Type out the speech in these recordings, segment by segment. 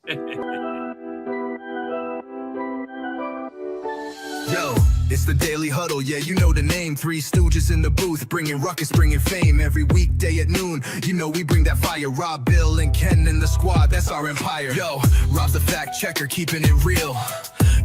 Yo, it's the Daily Huddle, yeah, you know the name. Three stooges in the booth, bringing ruckus, bringing fame. Every weekday at noon, you know we bring that fire. Rob, Bill, and Ken in the squad, that's our empire. Yo, Rob's the fact checker, keeping it real.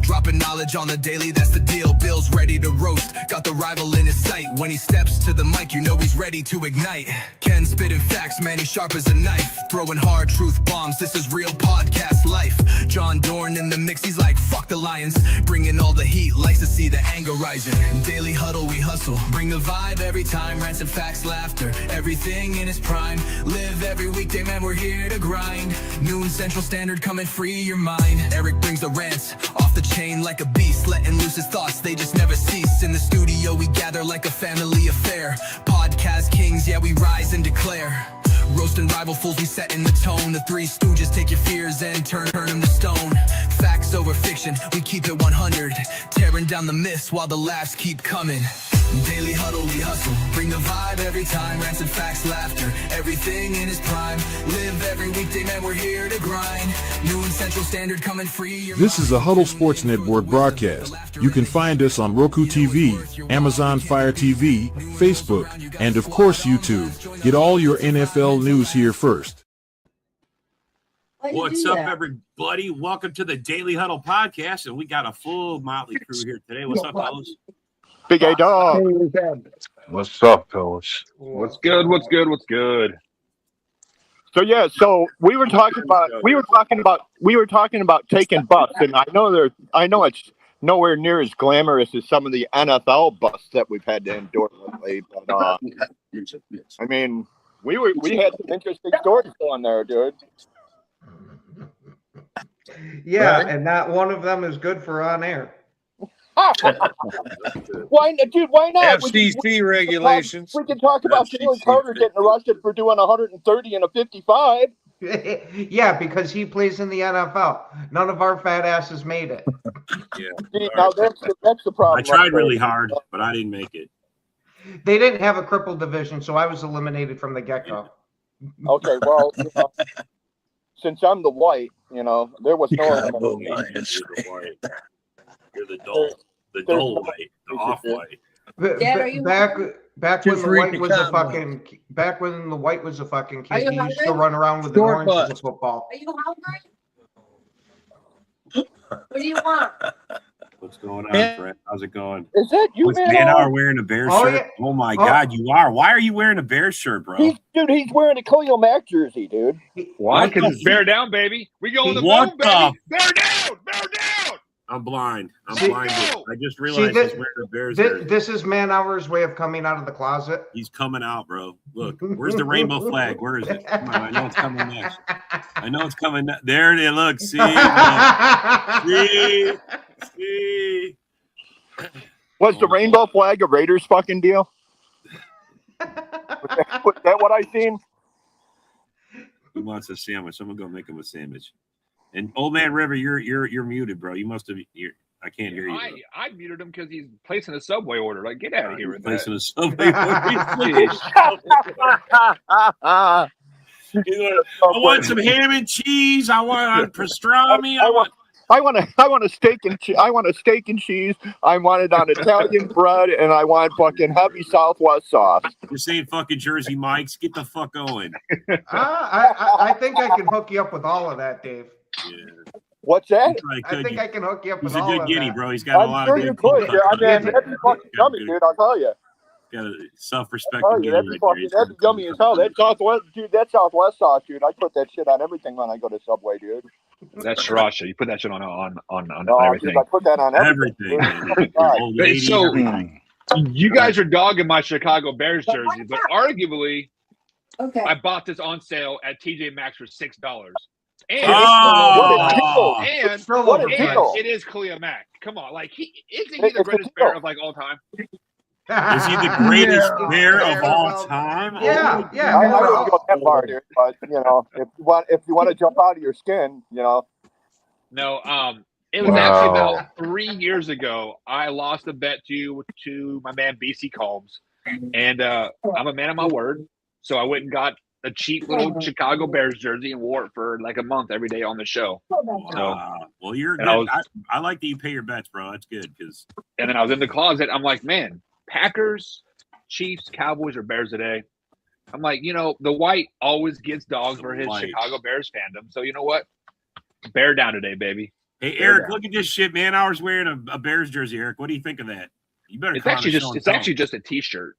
Dropping knowledge on the daily, that's the deal. Bill's ready to roast, got the rival in his sight. When he steps to the mic, you know he's ready to ignite. Ken spitting facts, man, he's sharp as a knife. Throwing hard truth bombs, this is real podcast life. John Dorn in the mix, he's like, fuck the Lions. Bringing all the heat, likes to see the anger rising. Daily Huddle, we hustle, bring the vibe every time. Rants and facts, laughter, everything in its prime. Live every weekday, man, we're here to grind. Noon Central Standard, come and free your mind. Eric brings the rants, off the chain like a beast, letting loose his thoughts, they just never cease. In the studio we gather like a family affair. Podcast kings, yeah, we rise and declare. Roasting rival fools, we setting the tone. The Three Stooges take your fears and turn them to stone. Facts over fiction, we keep it 100. Tearing down the myths while the laughs keep coming. Daily Huddle, we hustle, bring the vibe every time. Rants and facts, laughter, everything in its prime. Live every weekday, man, we're here to grind. New and Central Standard, come and free your This is a Huddle Sports Network broadcast. You can find us on Roku TV, Amazon Fire TV, Facebook, and of course YouTube. Get all your NFL news here first. What's up, everybody? Welcome to the Daily Huddle podcast, and we got a full motley crew here today. What's up, fellas? Big A Dog. What's up, fellas? What's good? What's good? What's good? So we were talking about taking busts, and I know it's nowhere near as glamorous as some of the NFL busts that we've had to endure lately. But I mean, we had some interesting stories going there, dude. Yeah, and not one of them is good for on air. Why not? FCC regulations. We can talk about Jalen Carter getting arrested for doing 130 and a 55. Yeah, because he plays in the NFL. None of our fat asses made it. Yeah. See, now that's the problem. I tried really hard, but I didn't make it. They didn't have a crippled division, so I was eliminated from the get-go. Okay, well, since I'm the white, there was no. You're the white. You're the dull white, the off-white. Back when the white was a fucking kid, he used to run around with the orange as a football. Are you hungry? What do you want? What's going on, Fred? How's it going? Is that you, Was Man wearing a Bears shirt? Yeah. Oh my God, you are. Why are you wearing a Bears shirt, bro? He's wearing a Khalil Mack jersey, dude. Why? Because it's bear down, baby. We go on the moon, baby. Bear down! Bear down! I'm blind. Blinded. I just realized he's wearing a Bears shirt. This is Man Hour's way of coming out of the closet. He's coming out, bro. Look, where's the rainbow flag? Where is it? Come on, I know it's coming next. I know it's coming. There it is. Look, see. Was the rainbow flag a Raiders fucking deal? Was that what I seen? He wants a sandwich. I'm gonna go make him a sandwich. And Old Man River, you're muted, bro. You must have. I can't hear you. I muted him because he's placing a Subway order. Like, get out of here with placing that. a Subway order. I want some ham and cheese. I want pastrami. I want a steak and cheese. I want it on Italian bread, and I want fucking heavy Southwest sauce. You're saying fucking Jersey Mike's? Get the fuck going. I think I can hook you up with all of that, Dave. Yeah. What's that? I think I can hook you up with all of that. He's a good guinea, bro. He's got a lot of. I'm sure you could. Yeah, I mean, that's fucking yummy, dude. I'll tell you. Got a self-respecting guinea. That's yummy as hell. That Southwest sauce, dude. I put that shit on everything when I go to Subway, dude. That's sriracha. You put that shit on everything. Dude, I put that on everything. You guys are dogging my Chicago Bears jersey, but arguably, I bought this on sale at TJ Maxx for $6. And it is Khalil Mack. Come on, like isn't he the greatest bear of like all time? Is he the greatest bear of all time? Yeah. I wouldn't go that far, dude. But if you want to jump out of your skin, No, it was actually about 3 years ago. I lost a bet to my man BC Combs, and I'm a man of my word, so I went and got a cheap little Chicago Bears jersey and wore it for like a month every day on the show. Well, you're good. I like that you pay your bets, bro. That's good and then I was in the closet. I'm like, man, Packers, Chiefs, Cowboys, or Bears today. I'm like, the white always gets dogs for his Chicago Bears fandom. So you know what? Bear down today, baby. Hey, Eric, look at this shit, man. I was wearing a Bears jersey, Eric. What do you think of that? You better. It's actually just a T-shirt.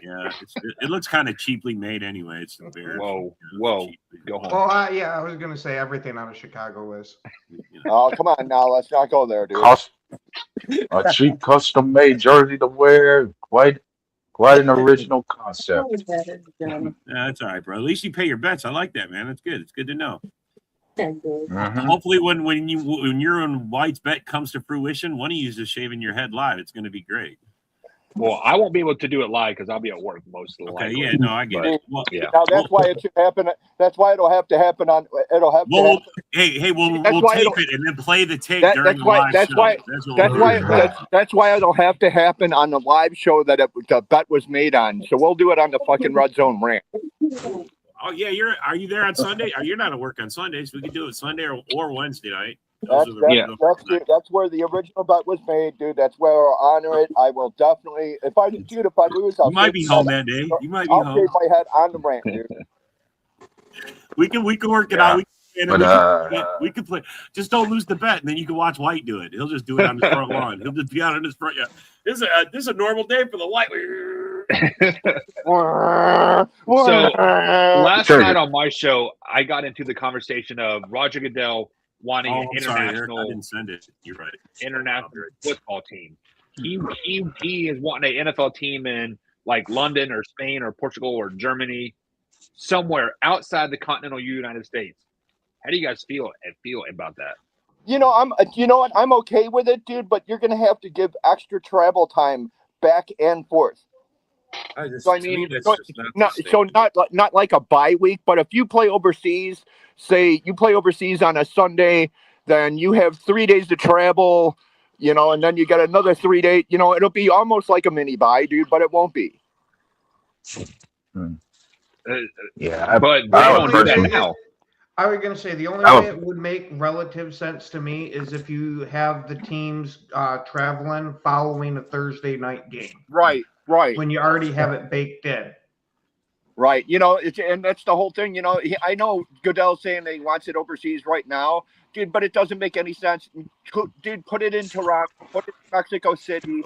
Yeah, it looks kind of cheaply made anyway. It's the Bears. Whoa, go home. Well, I was gonna say everything out of Chicago is. Oh, come on now, let's not go there, dude. A cheap custom-made jersey to wear, quite an original concept. Yeah, that's all right, bro. At least you pay your bets. I like that, man. That's good. It's good to know. Mm-hmm. Hopefully, when your own White's bet comes to fruition, one of you is just shaving your head live. It's going to be great. Well, I won't be able to do it live because I'll be at work most of the time. Okay, yeah, no, I get it. Well, yeah. Now that's why it should happen. That's why it'll have to happen on. It'll have to. Happen. Hey, we'll tape it and then play the tape during the live show. That's why it'll have to happen on the live show that the bet was made on. So we'll do it on the fucking Red Zone rant. Oh yeah, are you there on Sunday? You're not at work on Sundays. We could do it Sunday or Wednesday night. That's where the original bet was made, dude. That's where I'll honor it. I will definitely. If I lose, you might be home that day. You might be home. I'll shave my head on the rant, dude. We can work it out. We can play. Just don't lose the bet, and then you can watch White do it. He'll just do it on his front lawn. He'll just be out on his front. Yeah, this is a normal day for the White. So last night on my show, I got into the conversation of Roger Goodell wanting an international. I didn't send it. You're right. International football team. He is wanting an NFL team in like London or Spain or Portugal or Germany, somewhere outside the continental United States. How do you guys feel about that? You know what? I'm okay with it, dude. But you're gonna have to give extra travel time back and forth. Not like a bye week, but if you play overseas, say you play overseas on a Sunday, then you have 3 days to travel, and then you get another 3 days. It'll be almost like a mini bye, dude, but it won't be. Yeah, but they don't do that now. I was going to say the only way it would make relative sense to me is if you have the teams traveling following a Thursday night game. Right. When you already have it baked in. Right. And that's the whole thing. I know Goodell's saying that he wants it overseas right now, dude, but it doesn't make any sense. Dude, put it in Toronto, put it in Mexico City,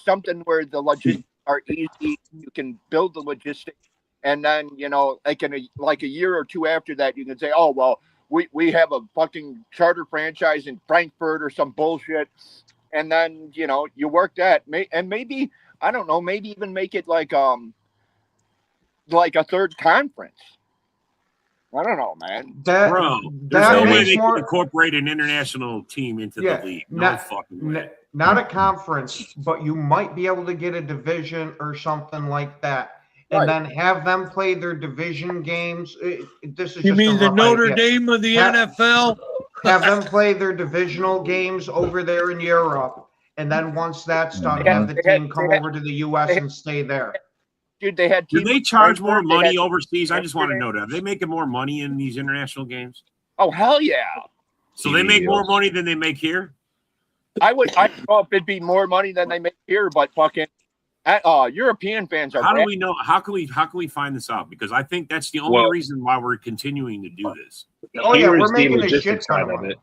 something where the logistics are easy. You can build the logistics. And then, like a year or two after that, you can say, oh, well, we have a fucking charter franchise in Frankfurt or some bullshit. And then, you work that. And maybe, I don't know, maybe even make it like a third conference. I don't know, man. There's no way they can incorporate an international team into the league. No fucking way. Not a conference, but you might be able to get a division or something like that. And then have them play their division games. This is you mean the Notre Dame of the NFL? Have them play their divisional games over there in Europe. And then once that's done, have the team come over to the U.S. and stay there. Dude, do they charge more money overseas? I just want to know that. Are they making more money in these international games? Oh, hell yeah. So they make more money than they make here? I don't know if it'd be more money than they make here, but fucking European fans are. How do we know? How can we find this out? Because I think that's the only reason why we're continuing to do this. Oh yeah, we're making a shit ton of it.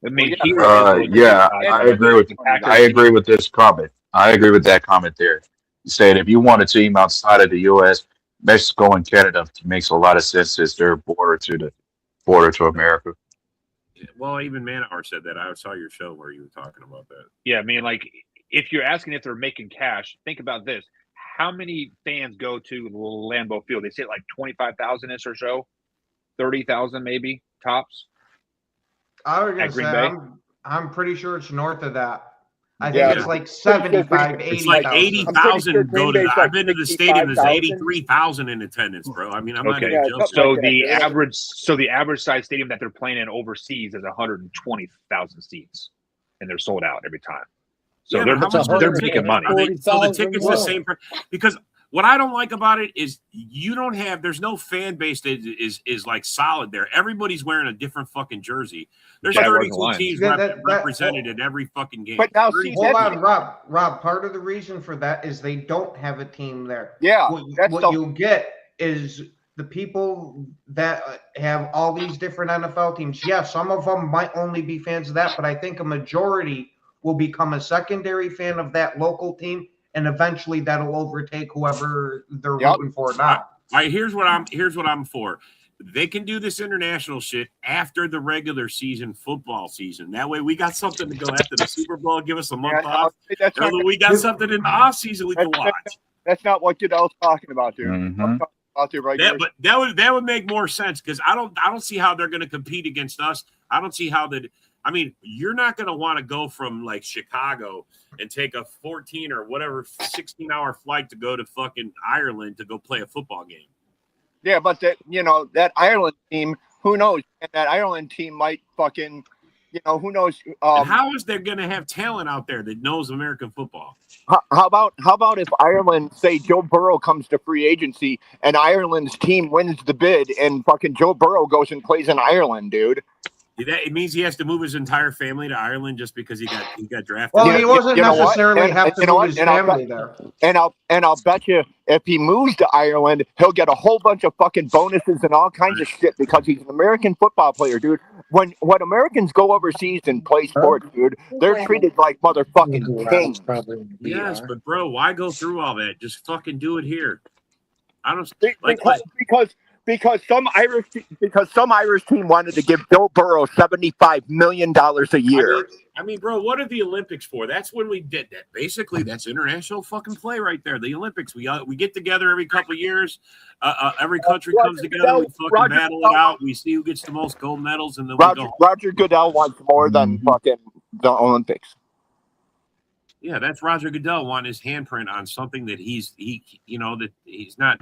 I agree with this comment. I agree with that comment there. You said if you want a team outside of the U.S., Mexico and Canada makes a lot of sense as their border to America. Well, even Manor said that. I saw your show where you were talking about that. Yeah, I mean, like, if you're asking if they're making cash, think about this. How many fans go to Lambeau Field? They say like 25,000-ish or so, 30,000 maybe, tops. I was going to say, I'm pretty sure it's north of that. I think it's like 75, 80,000. It's like 80,000 go to that. I've been to the stadium. There's 83,000 in attendance, bro. I mean, I'm not even joking. So the average size stadium that they're playing in overseas is 120,000 seats, and they're sold out every time. So they're making money. So the tickets the same because What I don't like about it is there's no fan base that is like solid there. Everybody's wearing a different fucking jersey. There's 32 teams represented in every fucking game. But now, see, hold on, Rob. Rob, part of the reason for that is they don't have a team there. Yeah, what you get is the people that have all these different NFL teams. Yeah, some of them might only be fans of that, but I think a majority will become a secondary fan of that local team, and eventually that'll overtake whoever they're rooting for now. All right, here's what I'm for. They can do this international shit after the regular season football season. That way we got something to go after the Super Bowl, give us a month off. We got something in the off season we can watch. That's not what Goodell's talking about, dude. Mm-hmm. But that would make more sense because I don't see how they're going to compete against us. I don't see how that. I mean, you're not going to want to go from like Chicago and take a 14 or whatever 16-hour flight to go to fucking Ireland to go play a football game. Yeah, but that Ireland team, who knows? And that Ireland team might fucking, who knows? And how is there going to have talent out there that knows American football? How about if Ireland, say Joe Burrow comes to free agency and Ireland's team wins the bid and fucking Joe Burrow goes and plays in Ireland, dude? It means he has to move his entire family to Ireland just because he got drafted. Well, he wasn't necessarily have to move his family there. And I'll bet you if he moves to Ireland, he'll get a whole bunch of fucking bonuses and all kinds of shit because he's an American football player, dude. When Americans go overseas and play sports, dude, they're treated like motherfucking kings. Yes, but bro, why go through all that? Just fucking do it here. I don't because some Irish team wanted to give Joe Burrow $75 million a year. I mean, bro, what are the Olympics for? That's when we did that. Basically, that's international fucking play right there. The Olympics. We get together every couple of years. Every country comes together. We fucking battle it out. We see who gets the most gold medals, and then we go. Roger Goodell wants more than fucking the Olympics. Yeah, that's Roger Goodell wanting his handprint on something that he's not.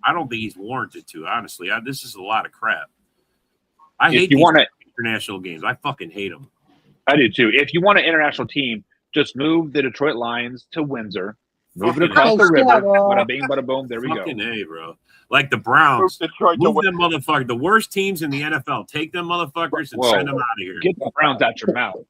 I don't think he's warranted to. Honestly, this is a lot of crap. I hate these international games. I fucking hate them. I do too. If you want an international team, just move the Detroit Lions to Windsor. Move it across the river. Bada bing, bada boom. There we go. Fucking A, bro. Like the Browns. Move them motherfuckers. The worst teams in the NFL. Take them motherfuckers and send them out of here. Get the Browns out your mouth.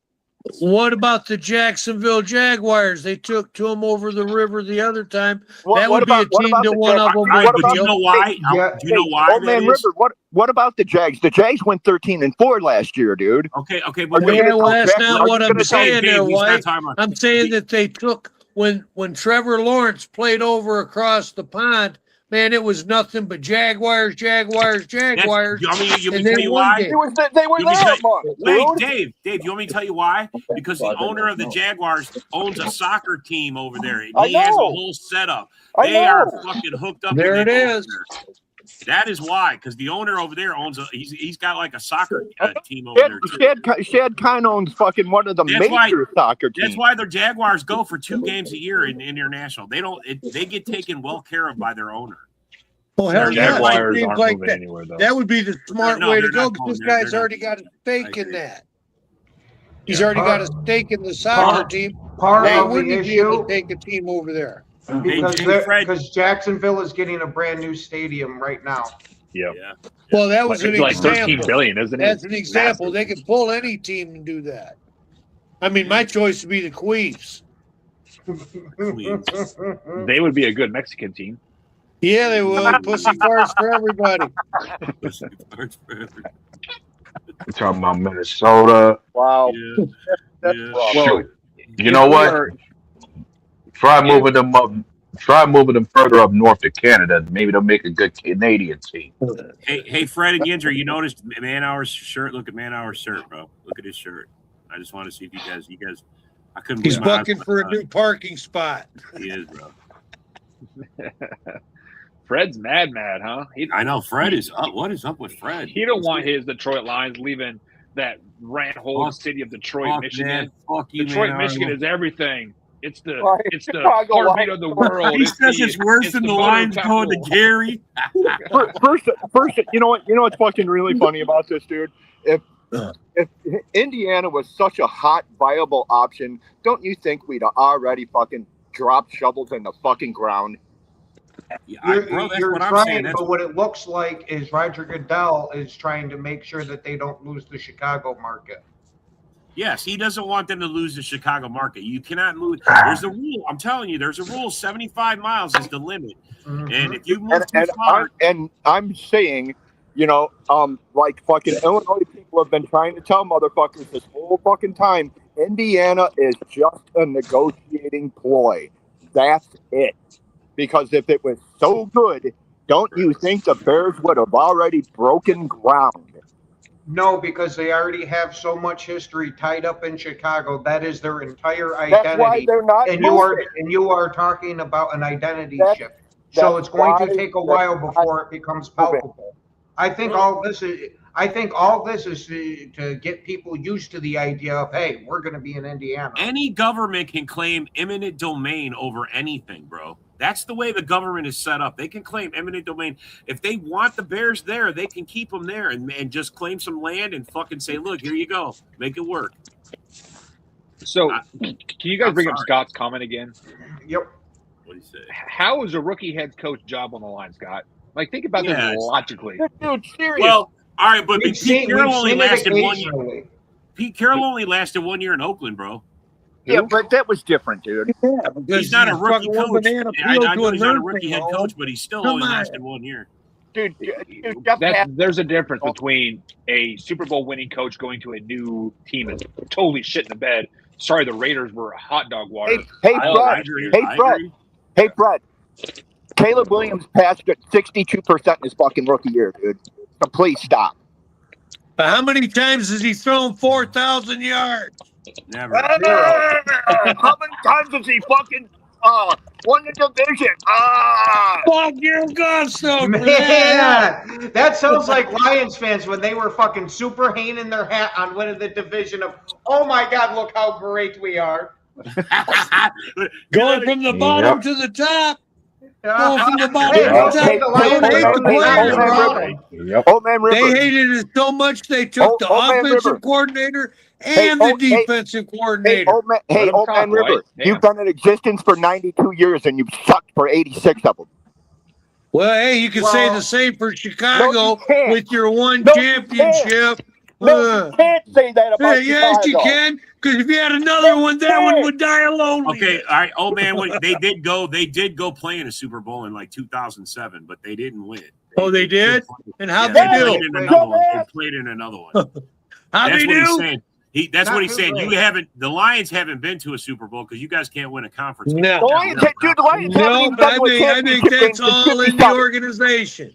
What about the Jacksonville Jaguars? They took to them over the river the other time. That would be a team to one of them. Do you know why? Do you know why? Old Man River. What about the Jags? The Jags went 13-4 last year, dude. Okay, but that's not what I'm saying there, White. I'm saying that they took when Trevor Lawrence played over across the pond. Man, it was nothing but Jaguars. You want me to tell you why? They were there. Wait, Dave, you want me to tell you why? Because the owner of the Jaguars owns a soccer team over there. He has a whole setup. They are fucking hooked up. There it is. That is why, because the owner over there owns he's got like a soccer team over there too. Shad Khan owns fucking one of the major soccer teams. That's why the Jaguars go for 2 games a year in international. They get taken well care of by the owner. Well, hell yeah, Jaguars aren't like moving anywhere though. That would be the smart way to go because this guy's already got a stake in that. He's already got a stake in the soccer team. Part They of the wouldn't be able issue to take a team over there. because Jacksonville is getting a brand new stadium right now. Yeah. Well, that was an like example. $13 billion, isn't it? That's an example. They could pull any team and do that. I mean, my choice would be the Queefs. They would be a good Mexican team. Yeah, they would. Pussy farts for everybody. We're talking about Minnesota. Wow. Yeah. Well, you know what? Try moving them up. Try moving them further up north to Canada. Maybe they'll make a good Canadian team. Hey, Fred and Ginger, you noticed Man-Hour's shirt? Look at Man-Hour's shirt, bro. Look at his shirt. I just want to see if you guys. I couldn't. He's bucking for a new parking spot. He is, bro. Fred's mad, huh? I know Fred is up. What is up with Fred? He don't want his Detroit Lions leaving that rat-hole city of Detroit, Michigan. Detroit, Michigan is everything. It's the heartbeat of the world. He says it's worse than the Lions going to Gary. First, you know what's fucking really funny about this, dude? If Indiana was such a hot, viable option, don't you think we'd already fucking dropped shovels in the fucking ground? You're trying, but what it looks like is Roger Goodell is trying to make sure that they don't lose the Chicago market. Yes, he doesn't want them to lose the Chicago market. You cannot move. There's a rule. I'm telling you, there's a rule. 75 miles is the limit. Mm-hmm. And if you move too far, I'm saying, like fucking Illinois people have been trying to tell motherfuckers this whole fucking time, Indiana is just a negotiating ploy. That's it. Because if it was so good, don't you think the Bears would have already broken ground? No, because they already have so much history tied up in Chicago. That is their entire identity. That's why they're not you are talking about an identity shift. So it's going to take a while before it becomes palpable. I think all this is to get people used to the idea of, hey, we're going to be in Indiana. Any government can claim eminent domain over anything, bro. That's the way the government is set up. They can claim eminent domain. If they want the Bears there, they can keep them there and just claim some land and fucking say, look, here you go. Make it work. So can you guys bring up Scott's comment again? Yep. What do you say? How is a rookie head coach job on the line, Scott? Like, think about this logically. Dude, serious. Well, all right, but Pete Carroll only lasted 1 year. Pete Carroll only lasted 1 year in Oakland, bro. Yeah, but that was different, dude. Yeah, he's not a rookie coach. I know he's not a rookie head coach, but he still only lasted 1 year. Dude, there's a difference between a Super Bowl winning coach going to a new team and totally shit in the bed. Sorry, the Raiders were a hot dog water. Hey, Fred. Caleb Williams passed at 62% in his fucking rookie year, dude. So please stop. But how many times has he thrown 4,000 yards? Never. How many times has he fucking won the division? Fuck your gusto, man. That sounds like Lions fans when they were fucking super hanging their hat on winning the division of, oh my God, look how great we are. Going from the bottom to the top. Going from the bottom to the top. Old Man River. They hated it so much they took the offensive coordinator and the defensive coordinator. Old Man River. You've been in existence for 92 years and you've sucked for 86 of them. Well, hey, you can say the same for Chicago with your one championship. No, you can't say that about Chicago. Yes, you can. Because if you had another one, that one would die alone. Okay, all right. Oh man, they did go play in a Super Bowl in like 2007, but they didn't win. They did? And how'd they do? They played in another one. How'd they do? That's what he's saying. The Lions haven't been to a Super Bowl because you guys can't win a conference game. No, I think that's all in the organization.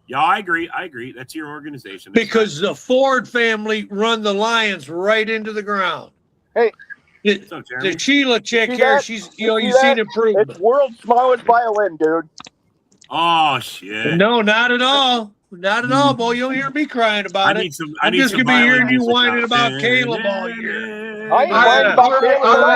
Yeah, I agree. That's your organization. Because the Ford family run the Lions right into the ground. Hey, the Sheila chick here, she's you've seen improvement. It's world's smallest violin, dude. Oh shit! No, not at all. Not at all, boy. You don't hear me crying about it. I'm just gonna be hearing you whining about Caleb all year. I ain't whining about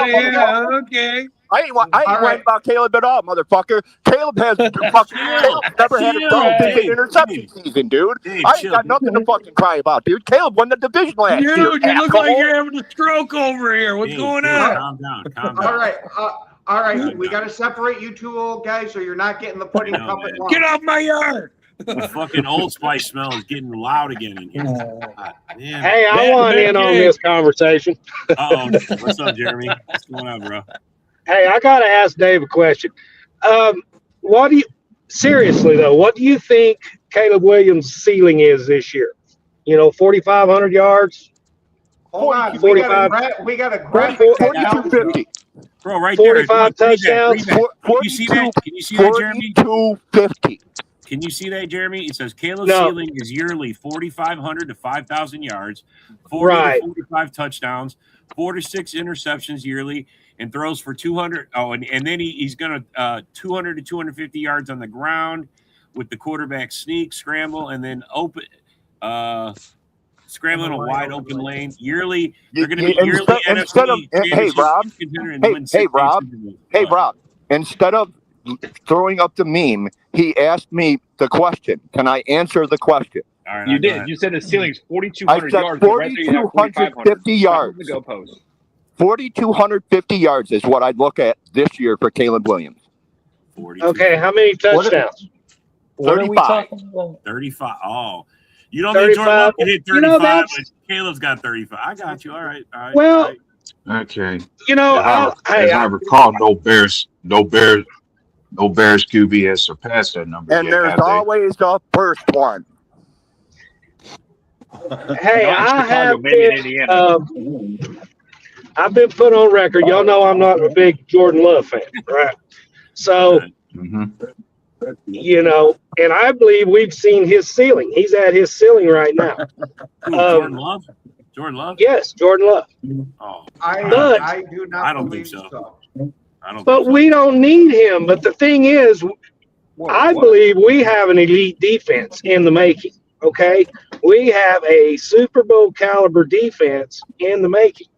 Caleb. Okay. I ain't whining about Caleb at all, motherfucker. Caleb has never had a double-digit interception season, dude. I ain't got nothing to fucking cry about, dude. Caleb won the division last year. Dude, you look like you're having a stroke over here. What's going on? Calm down. All right. We got to separate you two old guys, or you're not getting the pudding cup at once. Get off my yard. The fucking Old Spice smell is getting loud again in here. Hey, I want in on this conversation. What's up, Jeremy? What's going on, bro? Hey, I gotta ask Dave a question. What do you think Caleb Williams' ceiling is this year? 4,500 yards. Hold on, 45. We got a 4250. Bro, right 45 there. 45 touchdowns. Can you see that? Can you see that, Jeremy? 4250. Can you see that, Jeremy? It says Caleb's ceiling is yearly 4,500 to 5,000 yards, 40 to 45 touchdowns, 4 to 6 interceptions yearly, and throws for 200. And then he's going to 200 to 250 yards on the ground with the quarterback sneak, scramble, and then open scrambling a wide open lane. Yearly, they're going to be yearly NFC. Hey, Rob. Instead of throwing up the meme, he asked me the question. Can I answer the question? All right, you did. You said the ceiling's 4,200 yards. 4,250 yards. The goalpost. 4,250 yards is what I'd look at this year for Caleb Williams. 42. Okay, how many touchdowns? What are we 35. talking about? 35. Oh, you don't think Jordan 35. Love can hit You know, 35, that's- but Caleb's got 35. I got you. All right. Well, all right. Okay. You know, As I recall, no Bears QB has surpassed that number And yet, there's have they? always a first one. hey, Not in I Chicago, have maybe in been, Indiana. I've been put on record. Y'all know I'm not a big Jordan Love fan, right? So, you know, and I believe we've seen his ceiling. He's at his ceiling right now. Jordan Love? Jordan Love? Yes, Jordan Love. Oh, I do not I don't believe think so. I don't But think so. we don't need him. But the thing is, I believe we have an elite defense in the making. Okay, we have a Super Bowl caliber defense in the making.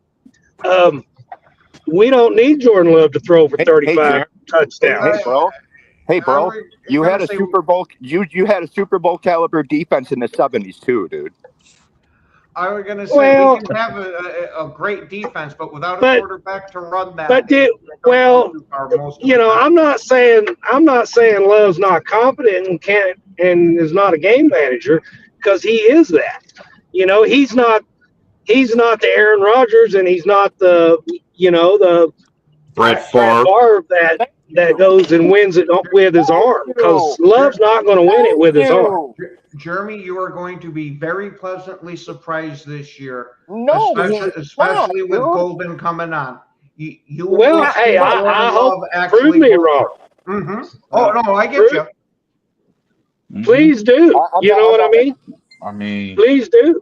We don't need Jordan Love to throw for 35 touchdowns. Hey, bro. You had a Super Bowl. You had a Super Bowl caliber defense in the '70s too, dude. I was going to say we can have a great defense, but without a quarterback to run that. But you know, I'm not saying Love's not competent and can't and is not a game manager, because he is that. You know, he's not the Aaron Rodgers, and he's not the Brett Favre that goes and wins it with his arm, because Love's not going to win it with his arm. Jeremy, you are going to be very pleasantly surprised this year, No, especially with Golden coming on. You well, hey, I hope prove me wrong. Mm-hmm. Oh no, I get you. Please do. You know what I mean? I mean, please do.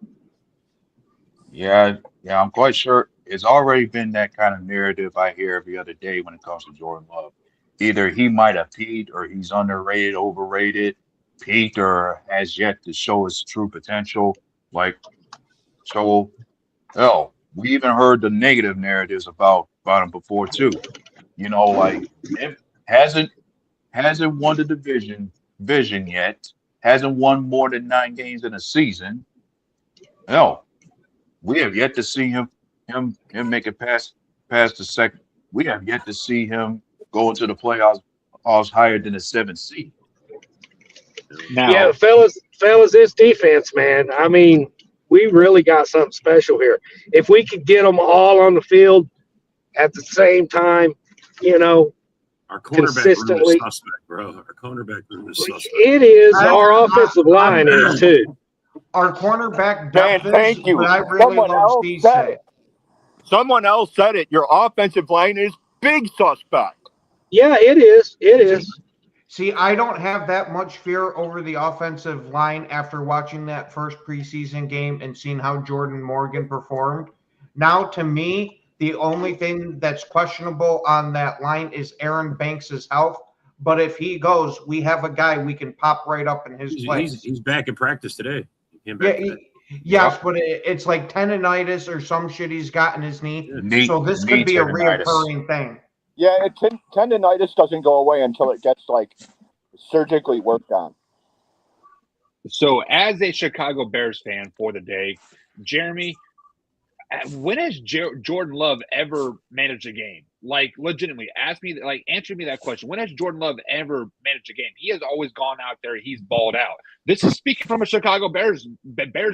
Yeah, I'm quite sure it's already been that kind of narrative I hear every other day when it comes to Jordan Love. Either he might have peaked, or he's underrated, overrated, peaked, or has yet to show his true potential. We even heard the negative narratives about him before too. You know, it hasn't won the division yet. Hasn't won more than 9 games in a season. No, we have yet to see him make it past the second. We have yet to see him go into the playoffs higher than a 7th seed. Now, yeah, fellas, this defense, man. I mean, we really got something special here. If we could get them all on the field at the same time, you know, our cornerback consistently. Room is suspect, bro. Our cornerback room is suspect. It is. Our offensive line is too. Our cornerback depth is, thank you. but I really love Steve said. Someone else said it. Your offensive line is big suspect. Yeah, it is. It is. See, I don't have that much fear over the offensive line after watching that first preseason game and seeing how Jordan Morgan performed. Now, to me, the only thing that's questionable on that line is Aaron Banks' health. But if he goes, we have a guy we can pop right up in his place. He's back in practice today. Yes, but it's like tendonitis or some shit he's got in his knee. So this could be a reoccurring thing. Yeah, tendonitis doesn't go away until it gets surgically worked on. So, as a Chicago Bears fan for the day, Jeremy, when has Jordan Love ever managed a game? Legitimately, answer me that question. When has Jordan Love ever managed a game? He has always gone out there. He's balled out. This is speaking from a Chicago Bears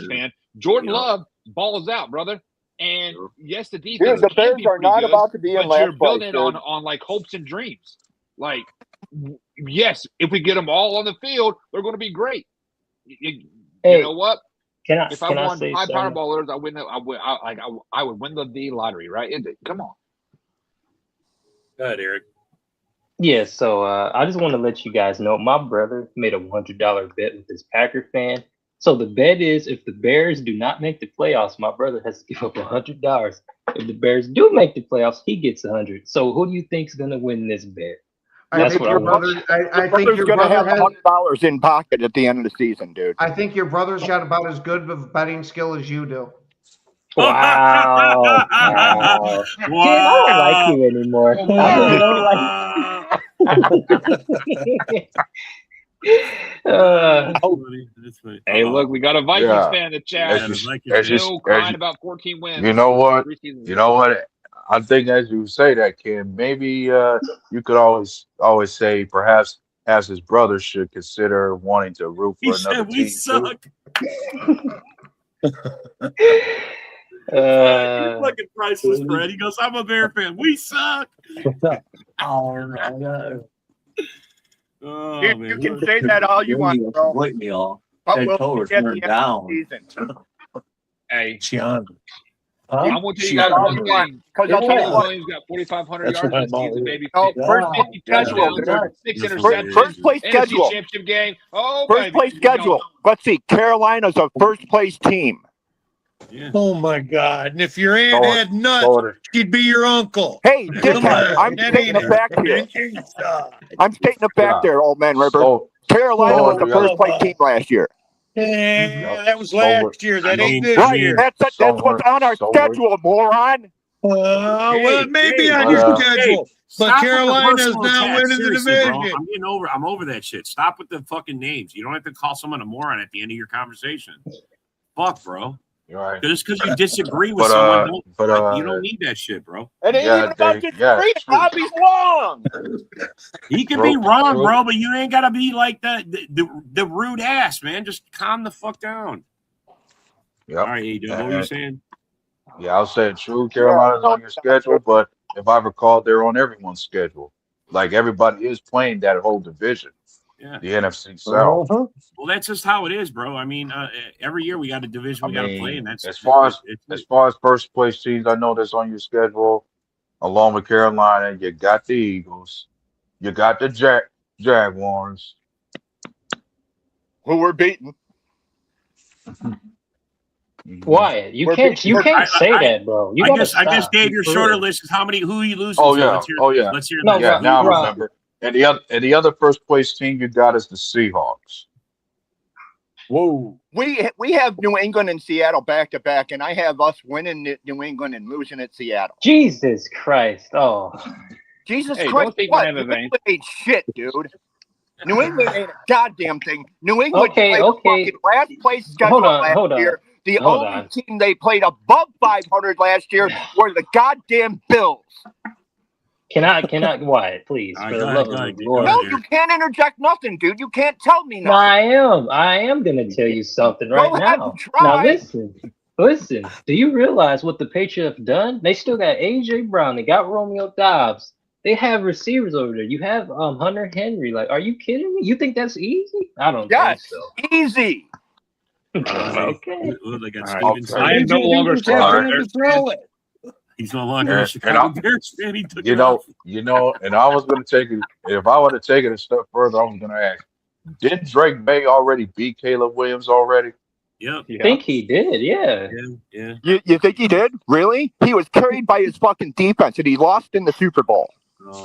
fan. Jordan Love balls out, brother. And yes, the defense. Dude, the Bears are not about to be in last place. You're building it on hopes and dreams. Yes, if we get them all on the field, they're going to be great. You know what? If I won 5 Powerballers, I would win the lottery, right? Come on. Go ahead, Eric. Yeah, so I just want to let you guys know my brother made a $100 bet with his Packer fan. So the bet is, if the Bears do not make the playoffs, my brother has to give up $100. If the Bears do make the playoffs, he gets $100. So who do you think's gonna win this bet? I think your brother have $100 in pocket at the end of the season, dude. I think your brother's got about as good of betting skill as you do. Wow. Wow. Kid, I don't like you anymore. I really don't like Hey, look, we got a Vikings fan in the chat. Still crying about 14 wins. You know what? I think as you say that, Ken, maybe you could always say perhaps as his brother should consider wanting to root He for another said we team too. suck. You're fucking priceless, Fred. He goes, I'm a Bear fan. We suck. Oh, no. Oh, You man. can say that all you want, bro. Wake me off. But They we'll told her see at turn the it end of down. the season. Hey, Chiana. I'm Huh? going to tell you guys all one you want, thing. because I'll tell you Caleb what. Williams got 4,500 That's yards what this I'm season, all maybe No, 50, first place 50 schedule. touchdowns, 6 That's interceptions. First place NFC schedule. Championship game. Oh, First baby. place schedule. Let's see. Carolina's a first place team. Yeah. Oh my God! And if your aunt had nuts, she'd be your uncle. Hey, Come dickhead, on, I'm that stating ain't a fact here. it. I'm stating a fact there, old man River. Carolina was the first place team last year. Yeah, that was last year. That ain't this Right, year. that's what's on our schedule, moron. Well, it may be on Dave, your schedule, but stop with the Carolina's personal now attacks. winning the Seriously, division. bro. I'm over that shit. Stop with the fucking names. You don't have to call someone a moron at the end of your conversation. Fuck, bro. You're right. Just because you disagree with someone, you don't need that shit, bro. It ain't even about disagreeing. Bobby's wrong. He can be wrong, bro, but you ain't gotta be like the rude ass, man. Just calm the fuck down. Yep. All right, Adrian, what were you saying? Yeah, I was saying true. Carolina's on your schedule, but if I recall, they're on everyone's schedule. Like everybody is playing that whole division. Yeah. The NFC South. Well, that's just how it is, bro. I mean, every year we got a division we got to play, and that's as far as first place teams I know that's on your schedule, along with Carolina, you got the Eagles, you got the Jaguars, who we're beating. Wyatt, you can't say that, bro. I guess Dave, your shorter list is who you losing to. Yeah. Let's hear that. Yeah, now I remember. And the other first place team you got is the Seahawks. Whoa. We have New England and Seattle back to back, and I have us winning New England and losing at Seattle. Jesus Christ! Oh, Jesus Hey, Christ! don't take What? my New vein. England ain't shit, dude. New England ain't a goddamn thing. New England played the fucking last place schedule last year. The only team they played above 500 last year were the goddamn Bills. Can I, Wyatt, please, for the love of the Lord. No, you can't interject nothing, dude. You can't tell me nothing. No, I am gonna tell you something right now. Now listen. Do you realize what the Patriots have done? They still got AJ Brown. They got Romeo Dobbs. They have receivers over there. You have Hunter Henry. Like, are you kidding me? You think that's easy? I don't think so. Easy. Okay. I am no longer throw it. He's no longer a Chicago Bears fan. He took it off. And I was going to take it. If I would have taken it a step further, I was going to ask, did Drake May already beat Caleb Williams already? Yep. I think he did, yeah. You think he did? Really? He was carried by his fucking defense, and he lost in the Super Bowl.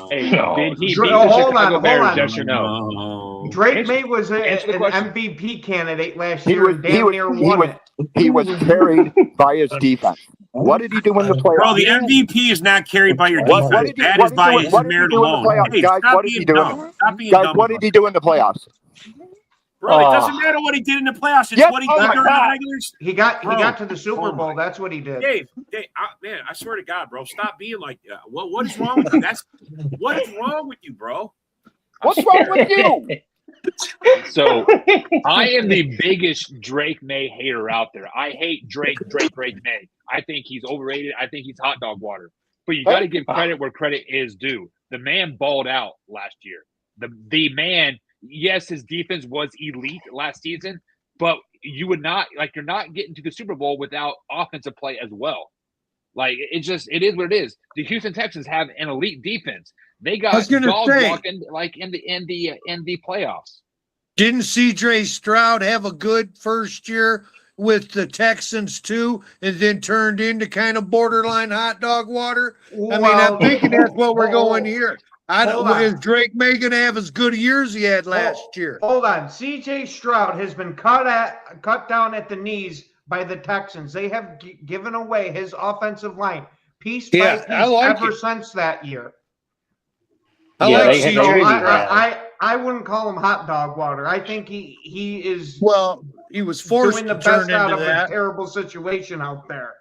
Hey, did he beat the hold Chicago on. Bears? Yes or no? Drake May was an MVP candidate last year. He was carried by his defense. What did he do in the playoffs? Bro, the MVP is not carried by your defense. That is by his merit alone. Hey, guys, what did he do? Guys, what did he do in the playoffs? Bro, it doesn't matter what he did in the playoffs. It's what he did during the regulars. He got to the Super Bowl. That's what he did. Dave, man, I swear to God, bro, stop being like that. What is wrong with you? What is wrong with you, bro? What's wrong with you? So I am the biggest Drake May hater out there. I hate Drake May. I think he's overrated. I think he's hot dog water. But you got to give credit where credit is due. The man balled out last year. The man, yes, his defense was elite last season, but you would not you're not getting to the Super Bowl without offensive play as well. Like it is what it is. The Houston Texans have an elite defense. They got dog walking like in the playoffs. Didn't C.J. Stroud have a good first year with the Texans too, and then turned into kind of borderline hot dog water? I'm thinking that's what we're going here. Is Drake May going to have as good a year as he had last year? Hold on. C.J. Stroud has been cut down at the knees by the Texans. They have given away his offensive line piece by piece ever since that year. I wouldn't call him hot dog water. I think he is. Well, he was forced doing the to turn best out into of that. a terrible situation out there.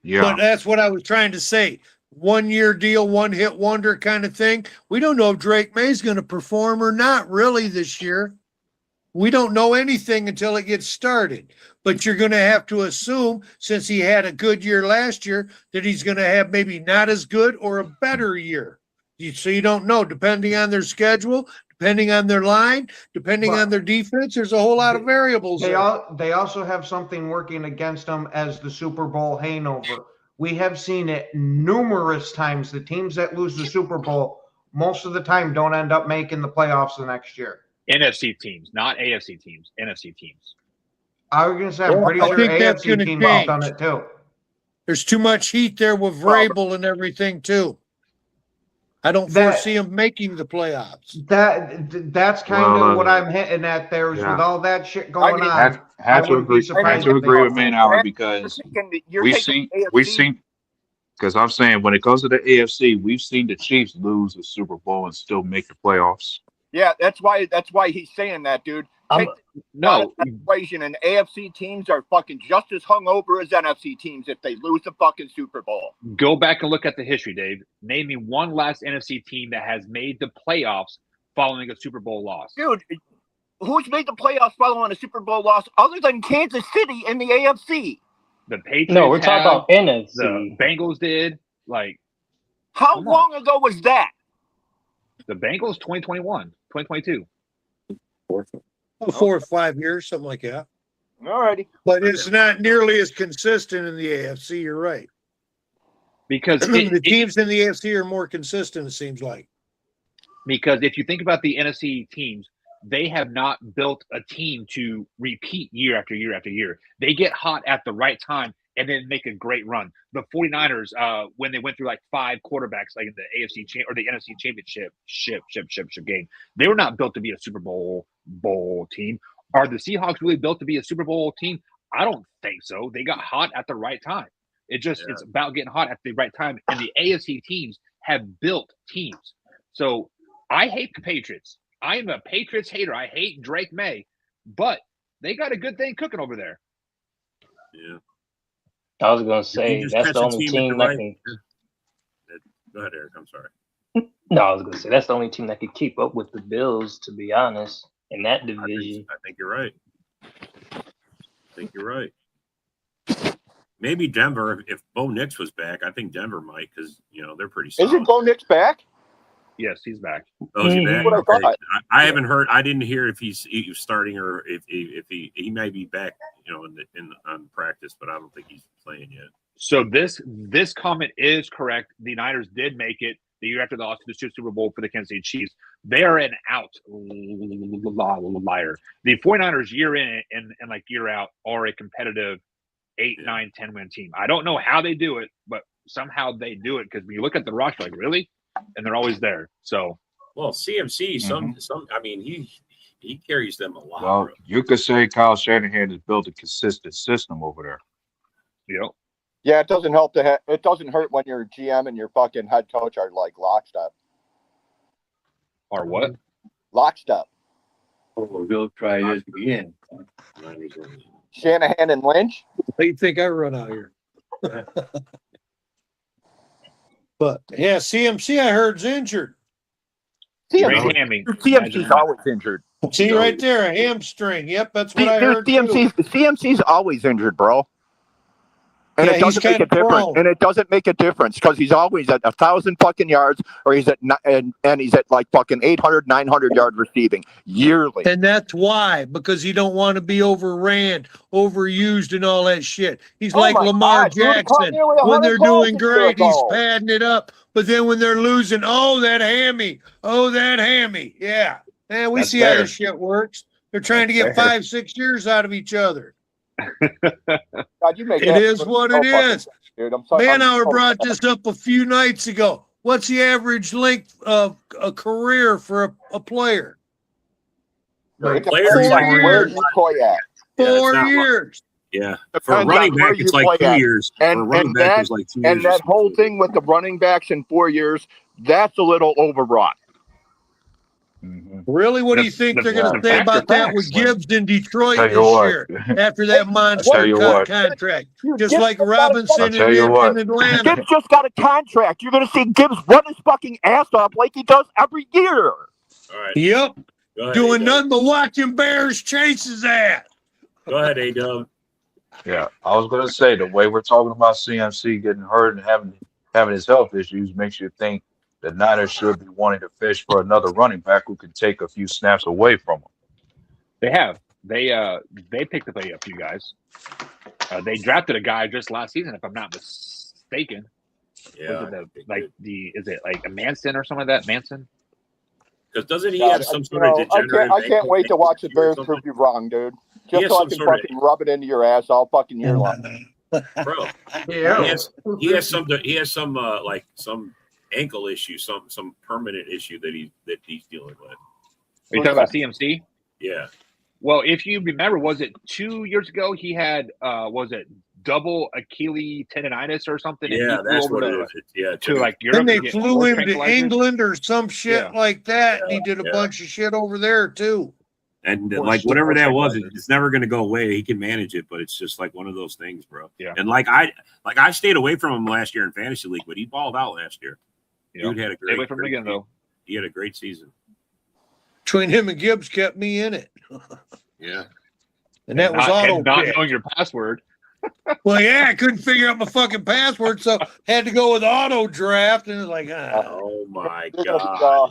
Yeah. But that's what I was trying to say. 1 year deal, one hit wonder kind of thing. We don't know if Drake May's going to perform or not really this year. We don't know anything until it gets started. But you're going to have to assume, since he had a good year last year, that he's going to have maybe not as good or a better year. So you don't know, depending on their schedule, depending on their line, depending on their defense. There's a whole lot of variables. They also have something working against them as the Super Bowl hangover. We have seen it numerous times. The teams that lose the Super Bowl, most of the time, don't end up making the playoffs the next year. NFC teams, not AFC teams. NFC teams. I was going to say, I'm pretty sure AFC teams have done it too. There's too much heat there with Vrabel and everything too. I don't foresee them making the playoffs. That's kind of what I'm hitting at there is with all that shit going on. Have to agree with me now because we've seen because I'm saying when it comes to the AFC, we've seen the Chiefs lose the Super Bowl and still make the playoffs. Yeah, that's why he's saying that, dude. No equation, and AFC teams are fucking just as hungover as NFC teams if they lose the fucking Super Bowl. Go back and look at the history, Dave. Name me one last NFC team that has made the playoffs following a Super Bowl loss. Dude, who's made the playoffs following a Super Bowl loss other than Kansas City in the AFC? The Patriots. No, we're talking about NFC. The Bengals did. Like, how long ago was that? The Bengals, 2021, 2022. 4 or 5 years, something like that. Alrighty. But it's not nearly as consistent in the AFC. You're right. Because the teams in the AFC are more consistent, it seems like. Because if you think about the NFC teams, they have not built a team to repeat year after year after year. They get hot at the right time and then make a great run. The 49ers, when they went through like 5 quarterbacks, like in the AFC or the NFC championship game, they were not built to be a Super Bowl team. Are the Seahawks really built to be a Super Bowl team? I don't think so. They got hot at the right time. It's about getting hot at the right time. And the AFC teams have built teams. So I hate the Patriots. I am a Patriots hater. I hate Drake May, but they got a good thing cooking over there. Yeah. I was going to say, that's the only team that can. Go ahead, Eric. I'm sorry. No, I was going to say, that's the only team that could keep up with the Bills, to be honest, in that division. I think you're right. Maybe Denver, if Bo Nix was back, I think Denver might because, they're pretty solid. Isn't Bo Nix back? Yes, he's back. Oh, is he back? Okay. I haven't heard. I didn't hear if he's starting or if he may be back, on practice, but I don't think he's playing yet. So this comment is correct. The Niners did make it the year after the loss to the Super Bowl for the Kansas City Chiefs. They are an out liar. The 49ers year in and like year out are a competitive 8, 9, 10 win team. I don't know how they do it, but somehow they do it because when you look at the roster, like really. And they're always there. So, well, CMC, I mean, he carries them a lot. Well, bro. you could say Kyle Shanahan has built a consistent system over there. Yep. Yeah, it doesn't help it doesn't hurt when your GM and your fucking head coach are like lockstep. Or what? Lockstep. Oh, we'll try this again. Shanahan and Lynch. What do you think I run out here? But yeah, CMC I heard is injured. CMC's always injured. See right there, a hamstring. Yep, that's what I heard. CMC's always injured, bro. And it doesn't make a difference. And it doesn't make a difference because he's always at 1,000 fucking yards, or he's at and he's at like fucking 800, 900 yard receiving yearly. And that's why, because he don't want to be overran, overused, and all that shit. He's like Lamar Jackson. When they're doing great, he's padding it up. But then when they're losing, that hammy. Yeah. Man, we see how this shit works. They're trying to get 5-6 years out of each other. God, it is what it is. Dude, Manauer brought this up a few nights ago. What's the average length of a career for a player? Like 4 years. 4 years. Yeah. For a running back, it's like 2 years. And that whole thing with the running backs in 4 years, that's a little overwrought. Really? What do you think they're going to say about that with Gibbs in Detroit this year after that monster contract? Just like Robinson in Atlanta. Gibbs just got a contract. You're going to see Gibbs run his fucking ass off like he does every year. All right. Yep. Doing nothing but watching Bears chase his ass. Go ahead, A-Dub. Yeah, I was going to say the way we're talking about CMC getting hurt and having his health issues makes you think the Niners should be wanting to fish for another running back who can take a few snaps away from him. They have. They picked up a few guys. They drafted a guy just last season, if I'm not mistaken. Yeah. Is it like a Manson or something like that? Manson? Because doesn't he have some sort of degenerative? I can't wait to watch the Bears prove you wrong, dude. Just so I can fucking rub it into your ass all fucking year long. Bro, Yeah. he has some like some ankle issue, some permanent issue that he's dealing with. Are you talking about CMC? Yeah. Well, if you remember, was it 2 years ago he had was it double Achilles tendonitis or something? Yeah, that's what it is. Yeah, to like Europe. Then they flew him to England or some shit like that. And he did a bunch of shit over there too. And like whatever that was, it's never going to go away. He can manage it, but it's just like one of those things, bro. Yeah. And I stayed away from him last year in fantasy league, but he balled out last year. Yeah. Dude had a great. Stay away from him again though. He had a great season. Between him and Gibbs kept me in it. Yeah. And that was auto not pick. knowing your password. Well, yeah, I couldn't figure out my fucking password, so had to go with auto draft, and it was like, oh my god,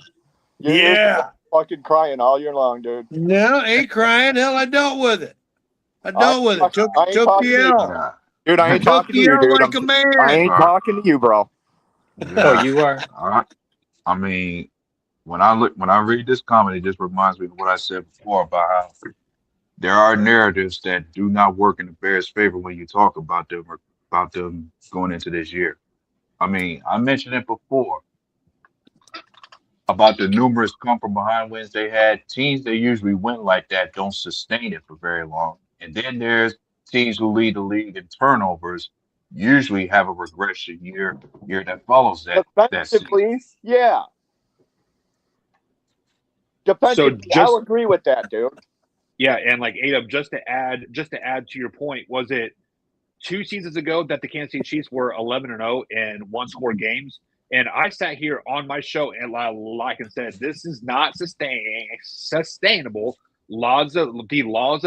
yeah, fucking crying all year long, dude. No, ain't crying. Hell, I dealt with it. I dealt with it. Took the L. Dude, I ain't talking to you, dude. Like a man. I ain't talking to you, bro. Oh, you are. I mean, when I read this comment, it just reminds me of what I said before about how there are narratives that do not work in the Bears' favor when you talk about them going into this year. I mean, I mentioned it before about the numerous come from behind wins they had. Teams that usually win like that don't sustain it for very long. And then there's teams who lead the league in turnovers, usually have a regression year that follows that. Defensively, yeah. Defensively, I'll agree with that, dude. Yeah, and like A-Dub, just to add to your point, was it 2 seasons ago that the Kansas City Chiefs were 11-0 in one-score games? And I sat here on my show and like I said, this is not sustainable. The laws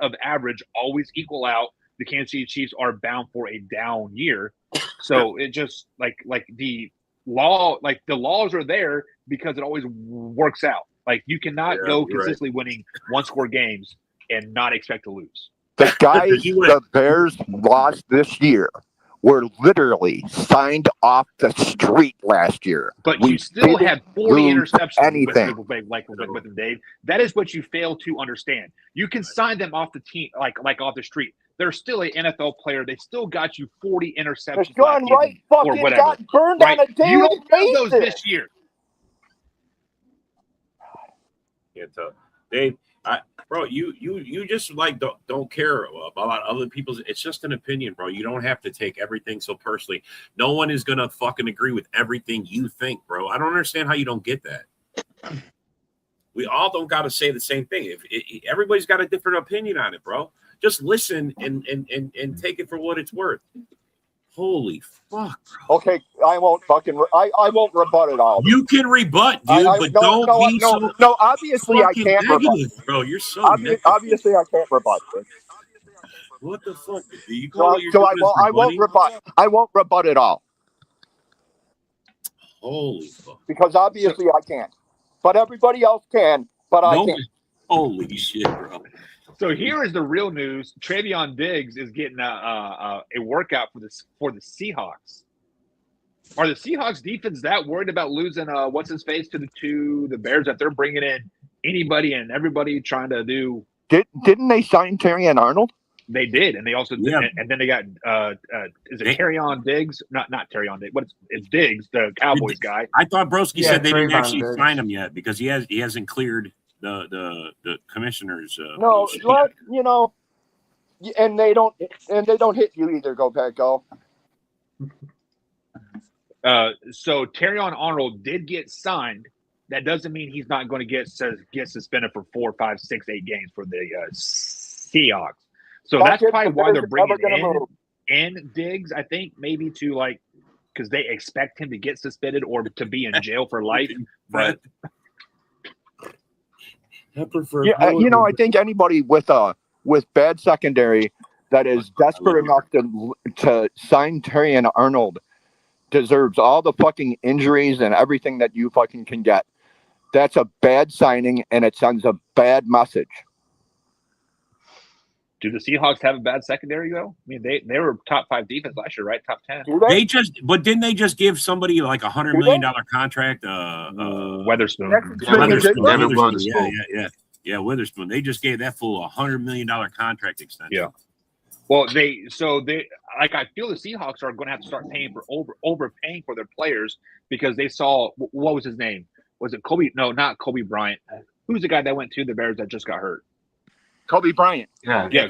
of average always equal out. The Kansas City Chiefs are bound for a down year. So it just like the laws are there because it always works out. Like you cannot go consistently winning one-score games and not expect to lose. The guys the Bears lost this year were literally signed off the street last year. But you still had 40 interceptions with them, Dave. That is what you fail to understand. You can sign them off the team, like off the street. They're still an NFL player. They still got you 40 interceptions. Sean Wright fucking got burned on a daily basis. Those this year. Can't tell. Dave, bro, you just like don't care about other people's. It's just an opinion, bro. You don't have to take everything so personally. No one is gonna fucking agree with everything you think, bro. I don't understand how you don't get that. We all don't got to say the same thing. Everybody's got a different opinion on it, bro. Just listen and take it for what it's worth. Holy fuck, bro. Okay, I won't rebut it all. You can rebut, dude, but don't be so. No, obviously I can't negative, rebut, bro. You're so obviously I can't rebut it. What the fuck? Do you I won't rebut. I won't rebut it all. Holy fuck! Because obviously I can't, but everybody else can. But I can't. Holy shit, bro. So here is the real news. Travion Diggs is getting a workout for the Seahawks. Are the Seahawks defense that worried about losing what's his face to the Bears that they're bringing in anybody and everybody trying to do? Didn't they sign Terrion Arnold? They did, and they also and then they got is it Terrion Diggs? Not Terrion Diggs. It's Diggs, the Cowboys guy. I thought Broski said they didn't actually sign him yet because he hasn't cleared the commissioners. No, you know, and they don't hit you either. Go back, go. So Terrion Arnold did get signed that doesn't mean he's not going to get suspended for 4, 5, 6, 8 games for the Seahawks. So that's probably why they're bringing in Diggs. I think maybe to like because they expect him to get suspended or to be in jail for life. But I prefer. Yeah, I think anybody with bad secondary that is desperate enough to sign Terrion Arnold deserves all the fucking injuries and everything that you fucking can get. That's a bad signing, and it sends a bad message. Do the Seahawks have a bad secondary though? I mean, they were top 5 defense last year, right? Top 10. But didn't they just give somebody like $100 million contract? Witherspoon. Yeah, Witherspoon. They just gave that fool a $100 million contract extension. Yeah. Well, they like I feel the Seahawks are going to have to start paying for overpaying for their players because they saw what was his name? Was it Kobe? No, not Kobe Bryant. Who's the guy that went to the Bears that just got hurt? Kobe Bryant. Yeah.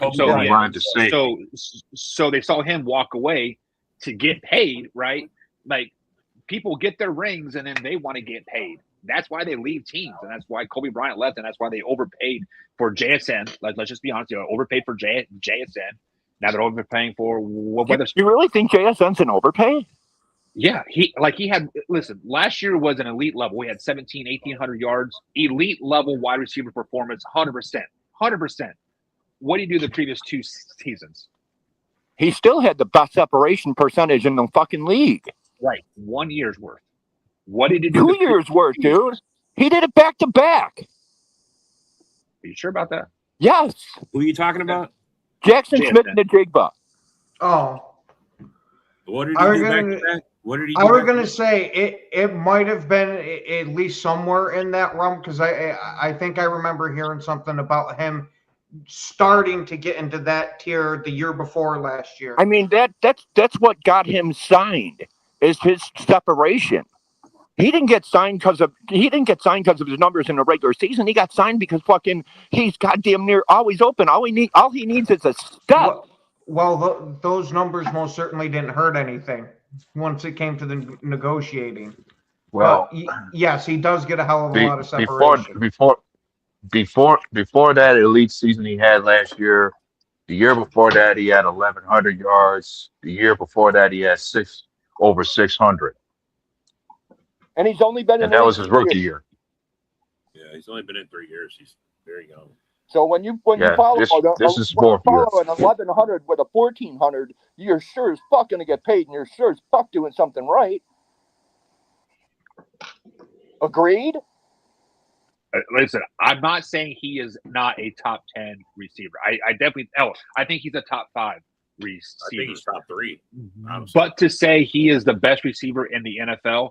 So they saw him walk away to get paid, right? Like people get their rings and then they want to get paid. That's why they leave teams, and that's why Kobe Bryant left, and that's why they overpaid for JSN. Let's just be honest, overpaid for JSN. Now they're overpaying for Witherspoon. You really think JSN's an overpay? Yeah, listen, last year was an elite level. We had 1,800 yards, elite level wide receiver performance, 100%. 100%. What did he do the previous 2 seasons? He still had the best separation percentage in the fucking league. Right. 1 year's worth. What did he do? 2 years worth, dude. He did it back to back. Are you sure about that? Yes. Who are you talking about? Jackson Smith and the Jigba. Oh. What did he do back to back? I was going to say it might have been at least somewhere in that realm because I think I remember hearing something about him starting to get into that tier the year before last year. I mean that's what got him signed is his separation. He didn't get signed because of his numbers in the regular season. He got signed because fucking he's goddamn near always open. All he needs is a step. Well, those numbers most certainly didn't hurt anything once it came to the negotiating. Well, yes, he does get a hell of a lot of separation. Before that elite season he had last year, the year before that he had 1,100 yards. The year before that he had over 600. And he's only been in. And that was his rookie year. Yeah, he's only been in 3 years. He's very young. So when you follow this is fourth year. An 1,100 with a 1,400, you're sure as fuck gonna get paid, and you're sure as fuck doing something right. Agreed. Listen, I'm not saying he is not a top 10 receiver. I definitely. I think he's a top 5 receiver. I think he's top 3. But to say he is the best receiver in the NFL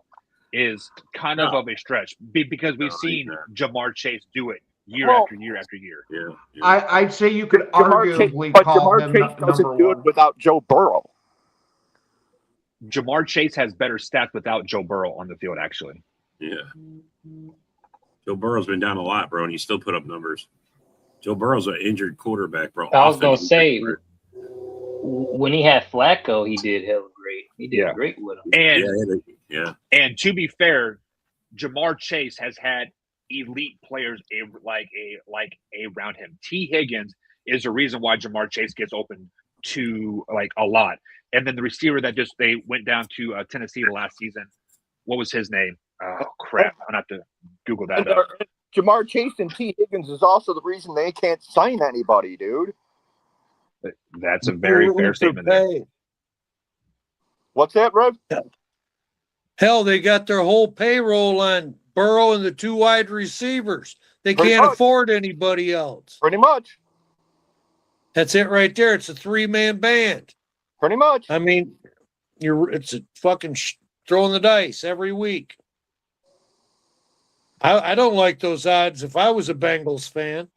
is kind of a stretch because we've seen Jamar Chase do it year after year after year. Yeah. I'd say you could arguably call him Chase doesn't do it without Joe Burrow. Jamar Chase has better stats without Joe Burrow on the field, actually. Yeah. Joe Burrow's been down a lot, bro, and he still put up numbers. Joe Burrow's an injured quarterback, bro. I was going to say, when he had Flacco, he did hella great. He did great with him. And to be fair, Jamar Chase has had elite players around him. T. Higgins is the reason why Jamar Chase gets open to a lot. And then the receiver that they went down to Tennessee last season, what was his name? Oh crap! I'm gonna have to Google that up. Jamar Chase and T. Higgins is also the reason they can't sign anybody, dude. That's a very fair statement there. What's that, Rev? Hell, they got their whole payroll on Burrow and the 2 wide receivers. They can't afford anybody else. Pretty much. That's it right there. It's a 3-man band. Pretty much. I mean, it's a fucking throwing the dice every week. I don't like those odds if I was a Bengals fan.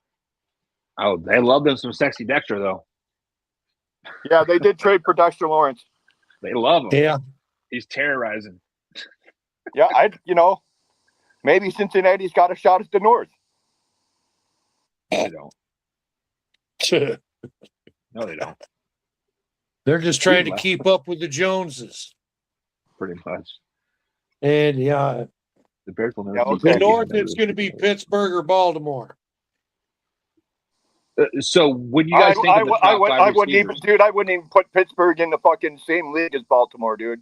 Oh, they love them some sexy Dexter, though. Yeah, they did trade for Dexter Lawrence. They love him. Yeah. He's terrorizing. Yeah, maybe Cincinnati's got a shot at the North. They don't. No, they don't. They're just trying to keep up with the Joneses. Pretty much. And yeah. The Bears will never. Yeah, see okay. The Jesse North, James. it's going to be Pittsburgh or Baltimore. So when you guys think of the top five I wouldn't even, receivers, dude. I wouldn't even put Pittsburgh in the fucking same league as Baltimore, dude.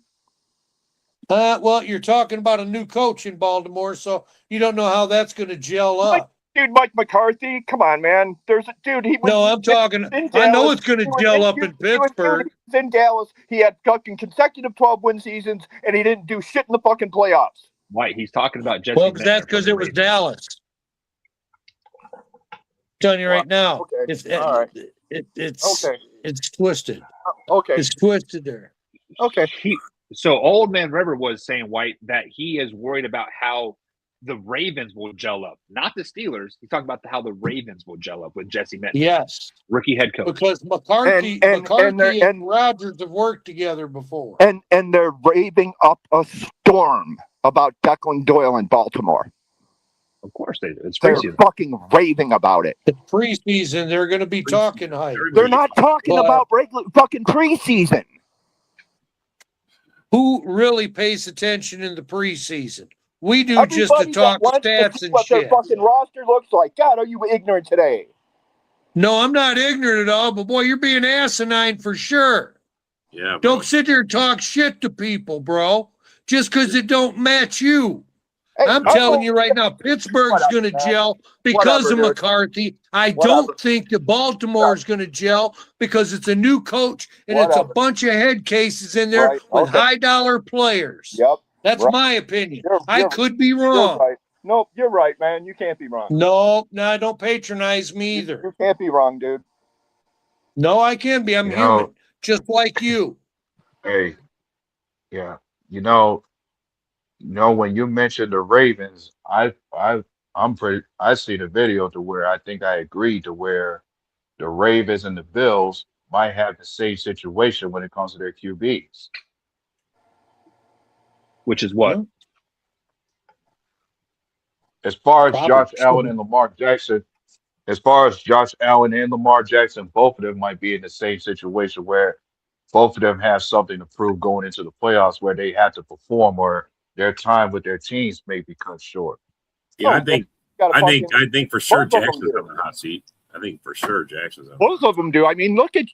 Well, you're talking about a new coach in Baltimore, so you don't know how that's going to gel up. Mike McCarthy, come on, man. He was. No, I'm talking. in I know Dallas. it's going to He was gel up in Pittsburgh. He was in Dallas. He had fucking consecutive 12-win seasons, and he didn't do shit in the fucking playoffs. White, he's talking about Jesse. Well, that's because it was Dallas. I'm telling you right now, Okay. it's All right. it's Okay. it's twisted. Okay. It's twisted there. Okay. So Old Man River was saying, White, that he is worried about how the Ravens will gel up, not the Steelers. He's talking about how the Ravens will gel up with Jesse Minton. Yes, rookie head coach. Because McCarthy and Rodgers have worked together before. And they're raving up a storm about Declan Doyle in Baltimore. Of course they do. It's They're preseason. fucking raving about it. The preseason, they're going to be talking hype. They're not talking about regular fucking preseason. Who really pays attention in the preseason? We do Everybody just to talk that wants to stats see and what shit. their fucking roster looks like. God, are you ignorant today? No, I'm not ignorant at all, but boy, you're being asinine for sure. Yeah. Don't sit there and talk shit to people, bro, just because it don't match you. Hey, I'm telling you right now, Pittsburgh's going to gel because of McCarthy. I don't think that Baltimore's going to gel because it's a new coach and it's a bunch of head cases in there with high-dollar players. Yep. That's my opinion. I could be You're wrong. right. Nope, you're right, man. You can't be wrong. No, don't patronize me either. You can't be wrong, dude. No, I can be. I'm human, just like you. Hey, yeah. When you mentioned the Ravens, I see the video to where I think I agree to where the Ravens and the Bills might have the same situation when it comes to their QBs. Which is what? As far as Josh Allen and Lamar Jackson, both of them might be in the same situation where both of them have something to prove going into the playoffs where they have to perform or their time with their teams may be cut short. Yeah, I think for sure Jackson's on the hot seat. I think for sure Jackson's on. Both of them do. I mean, look at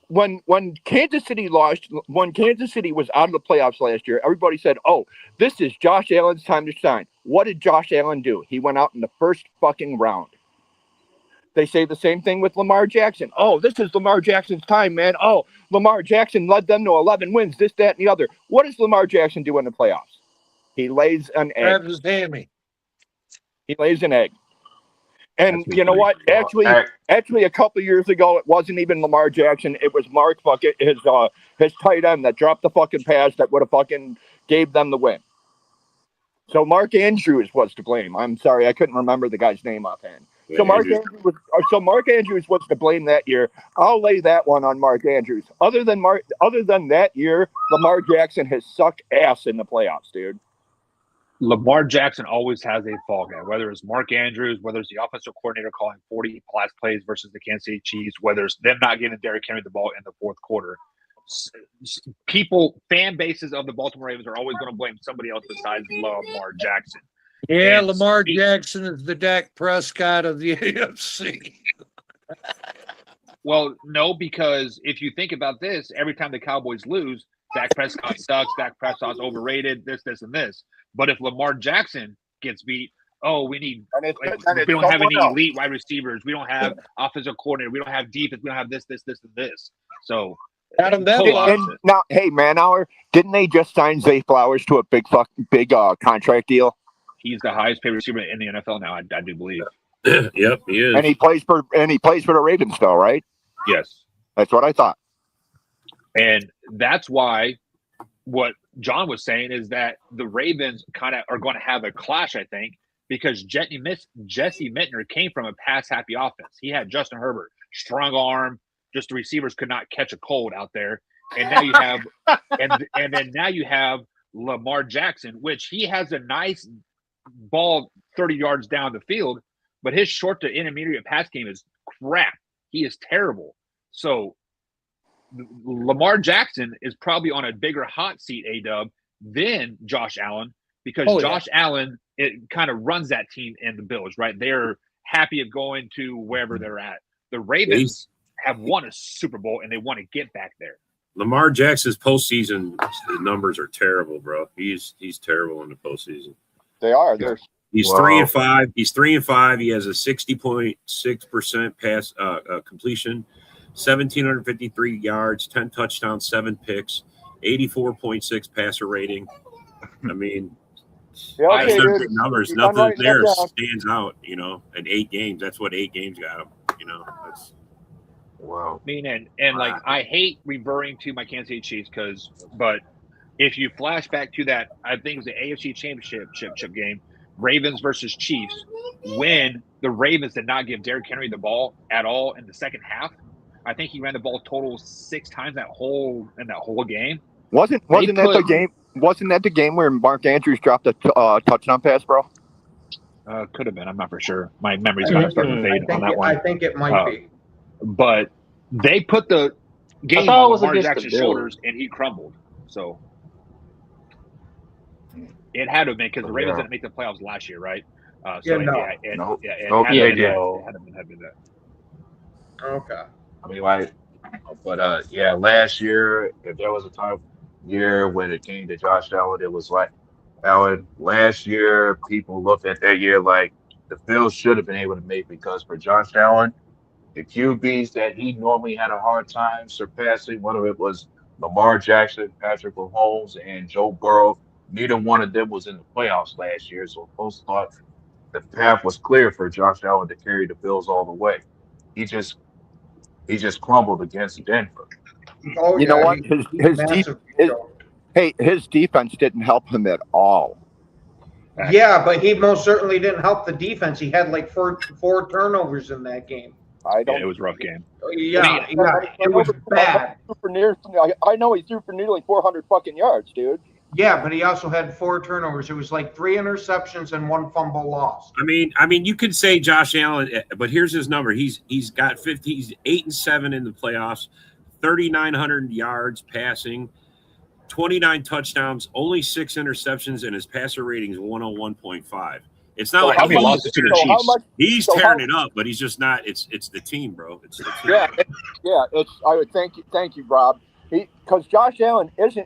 when Kansas City lost, when Kansas City was out of the playoffs last year, everybody said, "Oh, this is Josh Allen's time to shine." What did Josh Allen do? He went out in the first fucking round. They say the same thing with Lamar Jackson. Oh, this is Lamar Jackson's time, man. Oh, Lamar Jackson led them to 11 wins, this, that, and the other. What does Lamar Jackson do in the playoffs? He lays an egg. Grabs his hammy. He lays an egg. And you know what? Actually, a couple of years ago, it wasn't even Lamar Jackson. It was Mark Bucket, his tight end that dropped the fucking pass that would have fucking gave them the win. So Mark Andrews was to blame. I'm sorry, I couldn't remember the guy's name offhand. So Mark Andrews was to blame that year. I'll lay that one on Mark Andrews. Other than that year, Lamar Jackson has sucked ass in the playoffs, dude. Lamar Jackson always has a fall guy, whether it's Mark Andrews, whether it's the offensive coordinator calling 40 plus plays versus the Kansas City Chiefs, whether it's them not getting Derrick Henry the ball in the fourth quarter. Fan bases of the Baltimore Ravens are always going to blame somebody else besides Lamar Jackson. Yeah, and Lamar Jackson is the Dak Prescott of the AFC. Well, no, because if you think about this, every time the Cowboys lose, Dak Prescott sucks, Dak Prescott's overrated, this, and this. But if Lamar Jackson gets beat, we don't have any elite wide receivers. We don't have offensive coordinator. We don't have defense. We don't have this, and this. So Adam, now, hey, Manauer, didn't they just sign Zay Flowers to a big contract deal? He's the highest paid receiver in the NFL now. I do believe. Yep, he is. And he plays for the Ravens, though, right? Yes, that's what I thought. And that's why what John was saying is that the Ravens kind of are going to have a clash, I think, because Jesse Minter came from a pass-happy offense. He had Justin Herbert, strong arm, just the receivers could not catch a cold out there. And now you have, and then now you have Lamar Jackson, which he has a nice ball 30 yards down the field, but his short to intermediate pass game is crap. He is terrible. So Lamar Jackson is probably on a bigger hot seat, A-Dub, than Josh Allen, because Josh Allen, it kind of runs that team and the Bills, right? They're happy of going to wherever they're at. The Ravens have won a Super Bowl and they want to get back there. Lamar Jackson's postseason numbers are terrible, bro. He's terrible in the postseason. They are. He's 3-5. He's 3-5. He has a 60.6% pass completion, 1,753 yards, 10 touchdowns, 7 picks, 84.6 passer rating. I mean, they're good numbers. Nothing there stands out, you know, in 8 games. That's what 8 games got him, you know. That's wow. I mean, and like, I hate reverting to my Kansas City Chiefs but if you flash back to that, I think it was the AFC Championship game, Ravens versus Chiefs, when the Ravens did not give Derrick Henry the ball at all in the second half. I think he ran the ball total 6 times in that whole game. Wasn't that the game? Wasn't that the game where Mark Andrews dropped a touchdown pass, bro? Could have been. I'm not for sure. My memory's kind of starting to fade on that one. I think it might be. But they put the game on Lamar Jackson's shoulders, and he crumbled. So it had to have been because the Ravens didn't make the playoffs last year, right? It had been that. Okay. I mean, like, but last year, if there was a time year when it came to Josh Allen, it was like Allen. Last year, people looked at that year like the Bills should have been able to make, because for Josh Allen, the QBs that he normally had a hard time surpassing, whether it was Lamar Jackson, Patrick Mahomes, and Joe Burrow, neither one of them was in the playoffs last year. So folks thought the path was clear for Josh Allen to carry the Bills all the way. He just crumbled against Denver. Oh, you know what? His defense didn't help him at all. Yeah, but he most certainly didn't help the defense. He had like four turnovers in that game. It was a rough game. Yeah, it was bad. I know he threw for nearly 400 fucking yards, dude. Yeah, but he also had 4 turnovers. It was like 3 interceptions and 1 fumble lost. I mean, you could say Josh Allen, but here's his number. He's got 50. He's 8-7 in the playoffs, 3,900 yards passing, 29 touchdowns, only 6 interceptions, and his passer rating is 101.5 It's not like he's tearing it up, but he's just not. It's the team, bro. It's the team. I would thank you, Rob. Because Josh Allen he's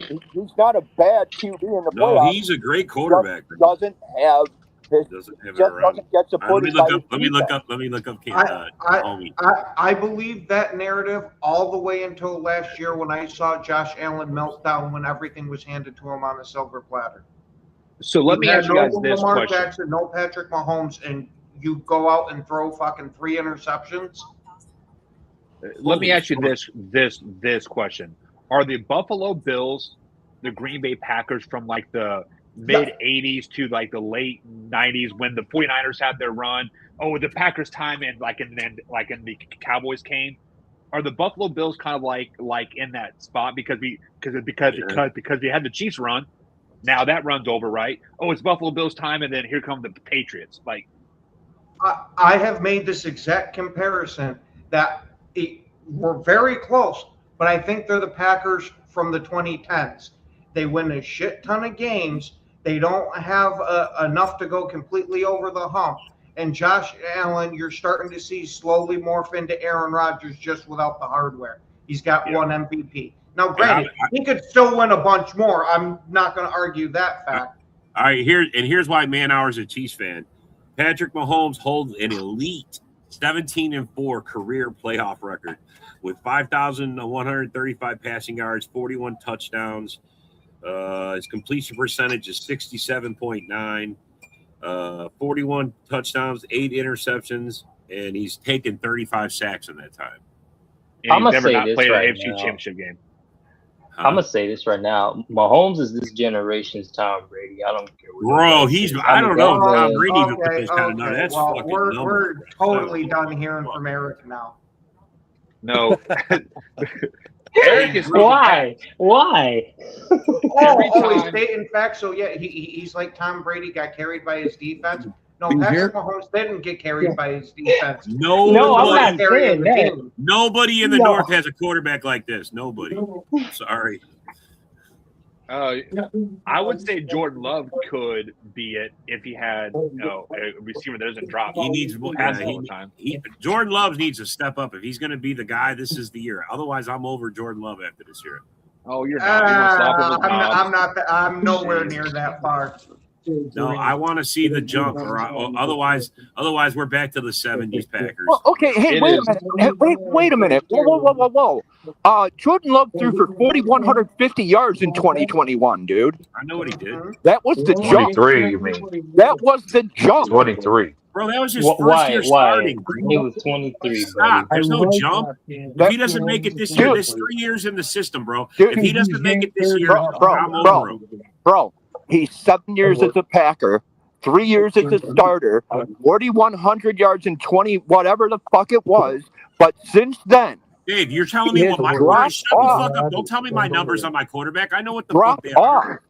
not a bad QB in the playoffs. No, he's a great quarterback. Doesn't have get supported. Let me look up. I believe that narrative all the way until last year when I saw Josh Allen melt down when everything was handed to him on a silver platter. So let me ask you guys this Lamar question. Jackson, no Patrick Mahomes, and you go out and throw fucking 3 interceptions. Let me ask you this question. Are the Buffalo Bills the Green Bay Packers from like the mid 80s to like the late 90s when the 49ers had their run? Oh, the Packers time and then the Cowboys came. Are the Buffalo Bills kind of like in that spot because we had the Chiefs run? Now that run's over, right? Oh, it's Buffalo Bills time, and then here come the Patriots. Like, I have made this exact comparison that we're very close, but I think they're the Packers from the 2010s. They win a shit ton of games. They don't have enough to go completely over the hump. And Josh Allen, you're starting to see slowly morph into Aaron Rodgers just without the hardware. He's got 1 MVP. Now, granted, he could still win a bunch more. I'm not going to argue that fact. All right, here's why Man Hour's a Chiefs fan. Patrick Mahomes holds an elite 17-4 career playoff record with 5,135 passing yards, 41 touchdowns. His completion percentage is 67.9, 41 touchdowns, 8 interceptions, and he's taken 35 sacks in that time. And he's never not played an AFC Championship game. I'm gonna say this right now. Mahomes is this generation's Tom Brady. I don't care. Bro, I don't know. Tom Brady even put this kind of number. That's fucking we're totally done hearing from Eric now. No. Eric is Why? He's stating facts. So yeah, he's like Tom Brady got carried by his defense. No, Patrick Mahomes didn't get carried by his defense. No, I'm not saying that. Nobody in the North has a quarterback like this. Nobody. Sorry. I would say Jordan Love could be it if he had a receiver that doesn't drop. He needs all the time. Jordan Love needs to step up if he's going to be the guy. This is the year. Otherwise, I'm over Jordan Love after this year. Oh, you're not. I'm nowhere near that far. No, I want to see the jump, or otherwise we're back to the '70s Packers. Well, okay, hey, wait a minute. Whoa. Jordan Love threw for 4,150 yards in 2021, dude. I know what he did. That was the jump. 23, you mean? That was the jump. 23. Bro, that was his first year starting. He was 23. Stop. There's no jump. If he doesn't make it this year, there's 3 years in the system, bro. If he doesn't make it this year, I'm over him. Bro, he's 7 years as a Packer, 3 years as a starter, 4,100 yards and 20, whatever the fuck it was. But since then, Dave, you're telling me what my quarterback. Shut the fuck up. Don't tell me my numbers on my quarterback. I know what the fuck they are.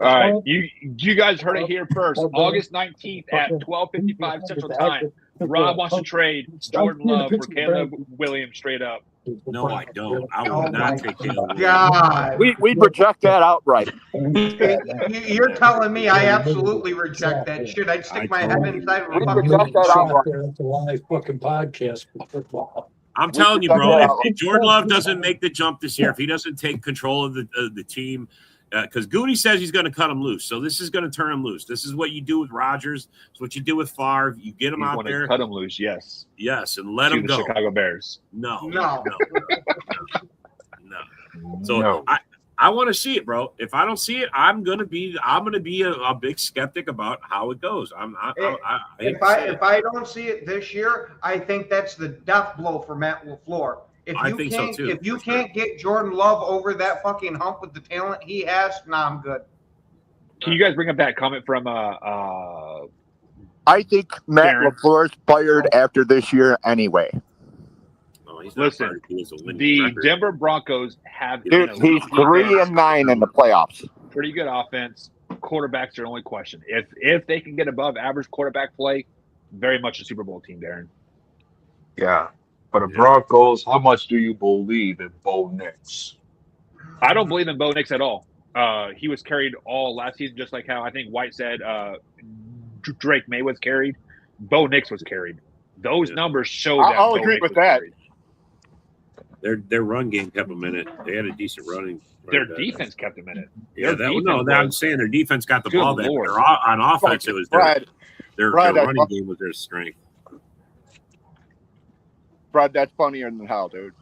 All right, you guys heard it here first. August 19th at 12:55 Central Time. Rob wants to trade Jordan Love for Caleb Williams straight up. No, I don't. I will not take Caleb. God, we reject that outright. you're telling me I absolutely reject that shit. I'd stick my head inside of a fucking. It's a live fucking podcast for football. I'm telling you, bro. If Jordan Love doesn't make the jump this year, if he doesn't take control of the team. Because Goody says he's going to cut him loose, so this is going to turn him loose. This is what you do with Rodgers. It's what you do with Favre. You get him out there, cut him loose. Yes, and let him go. Chicago Bears. No. So no. I want to see it, bro. If I don't see it, I'm gonna be a big skeptic about how it goes. If I don't see it this year, I think that's the death blow for Matt LaFleur. If you can't get Jordan Love over that fucking hump with the talent he has, I'm good. Can you guys bring up that comment from I think Matt LaFleur's fired after this year anyway. Listen, the Denver Broncos have he's 3-9 in the playoffs. Pretty good offense. Quarterbacks are the only question. If they can get above average quarterback play, very much a Super Bowl team, Darren. Yeah. For the Broncos, how much do you believe in Bo Nix? I don't believe in Bo Nix at all. He was carried all last season, just like how I think White said Drake May was carried. Bo Nix was carried. Those numbers show that. I'll agree with that. Carried. Their run game kept them in it. They had a decent running. Their defense kept them in it. I'm saying their defense got the ball back. On offense, it was their running game was their strength. Brad, that's funnier than hell, dude.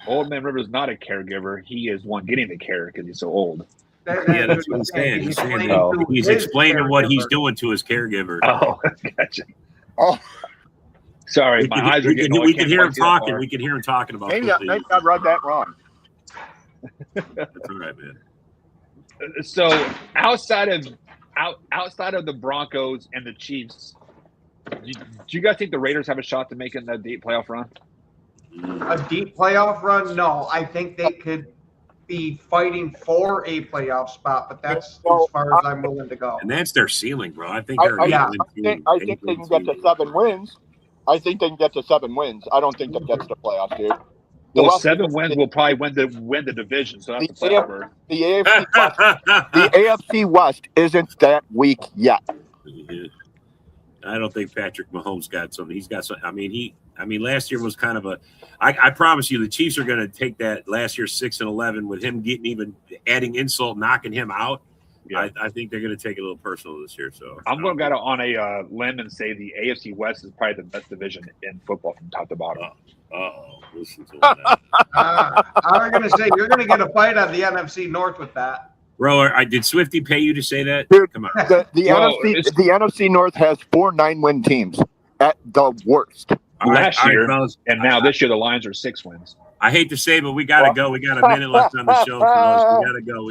Old Man Rivers not a caregiver. He is one getting the care because he's so old. That's what he's saying. He's explaining what he's doing to his caregiver. Oh, gotcha. Oh. Sorry, my eyes are getting. We can hear him talking. We can hear him talking about. Maybe I read that wrong. That's all right, man. So outside of the Broncos and the Chiefs, do you guys think the Raiders have a shot to making a deep playoff run? A deep playoff run? No, I think they could be fighting for a playoff spot, but that's as far as I'm willing to go. And that's their ceiling, bro. I think they're. I think they can get to 7 wins. I think they can get to 7 wins. I don't think that gets to playoffs, dude. Well, 7 wins will probably win the division. So that's the AFC West isn't that weak yet. I don't think Patrick Mahomes got some. He's got some. I mean, last year was kind of a. I promise you, the Chiefs are going to take that last year's 6-11 with him adding insult, knocking him out. Yeah. I think they're going to take it a little personal this year. So I'm going to go on a limb and say the AFC West is probably the best division in football from top to bottom. Listen to that. I'm going to say you're going to get a fight on the NFC North with that. Bro, did Swifty pay you to say that? Dude, come on. The NFC North has 4 9-win teams at the worst. Last year, and now this year the Lions are 6 wins. I hate to say, but we got to go. We got a minute left on the show. We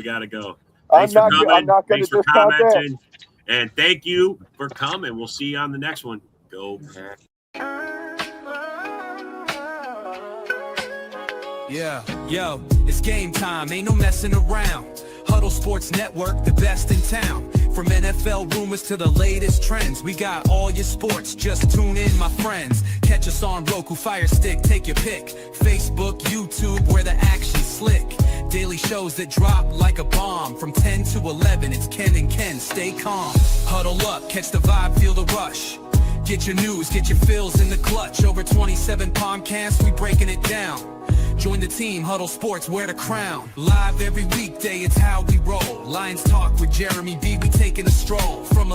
got to go. Thanks for coming. Thanks for commenting. And thank you for coming. We'll see you on the next one. Go Pack. Yeah, yo, it's game time. Ain't no messing around. Huddle Sports Network, the best in town. From NFL rumors to the latest trends, we got all your sports, just tune in, my friends. Catch us on Roku, Fire Stick, take your pick. Facebook, YouTube, where the action's slick. Daily shows that drop like a bomb. From 10 to 11, it's Ken and Ken, stay calm. Huddle up, catch the vibe, feel the rush. Get your news, get your fills in the clutch. Over 27 podcasts, we breaking it down. Join the team, Huddle Sports, wear the crown. Live every weekday, it's how we roll. Lions Talk with Jeremy B, we taking a stroll. From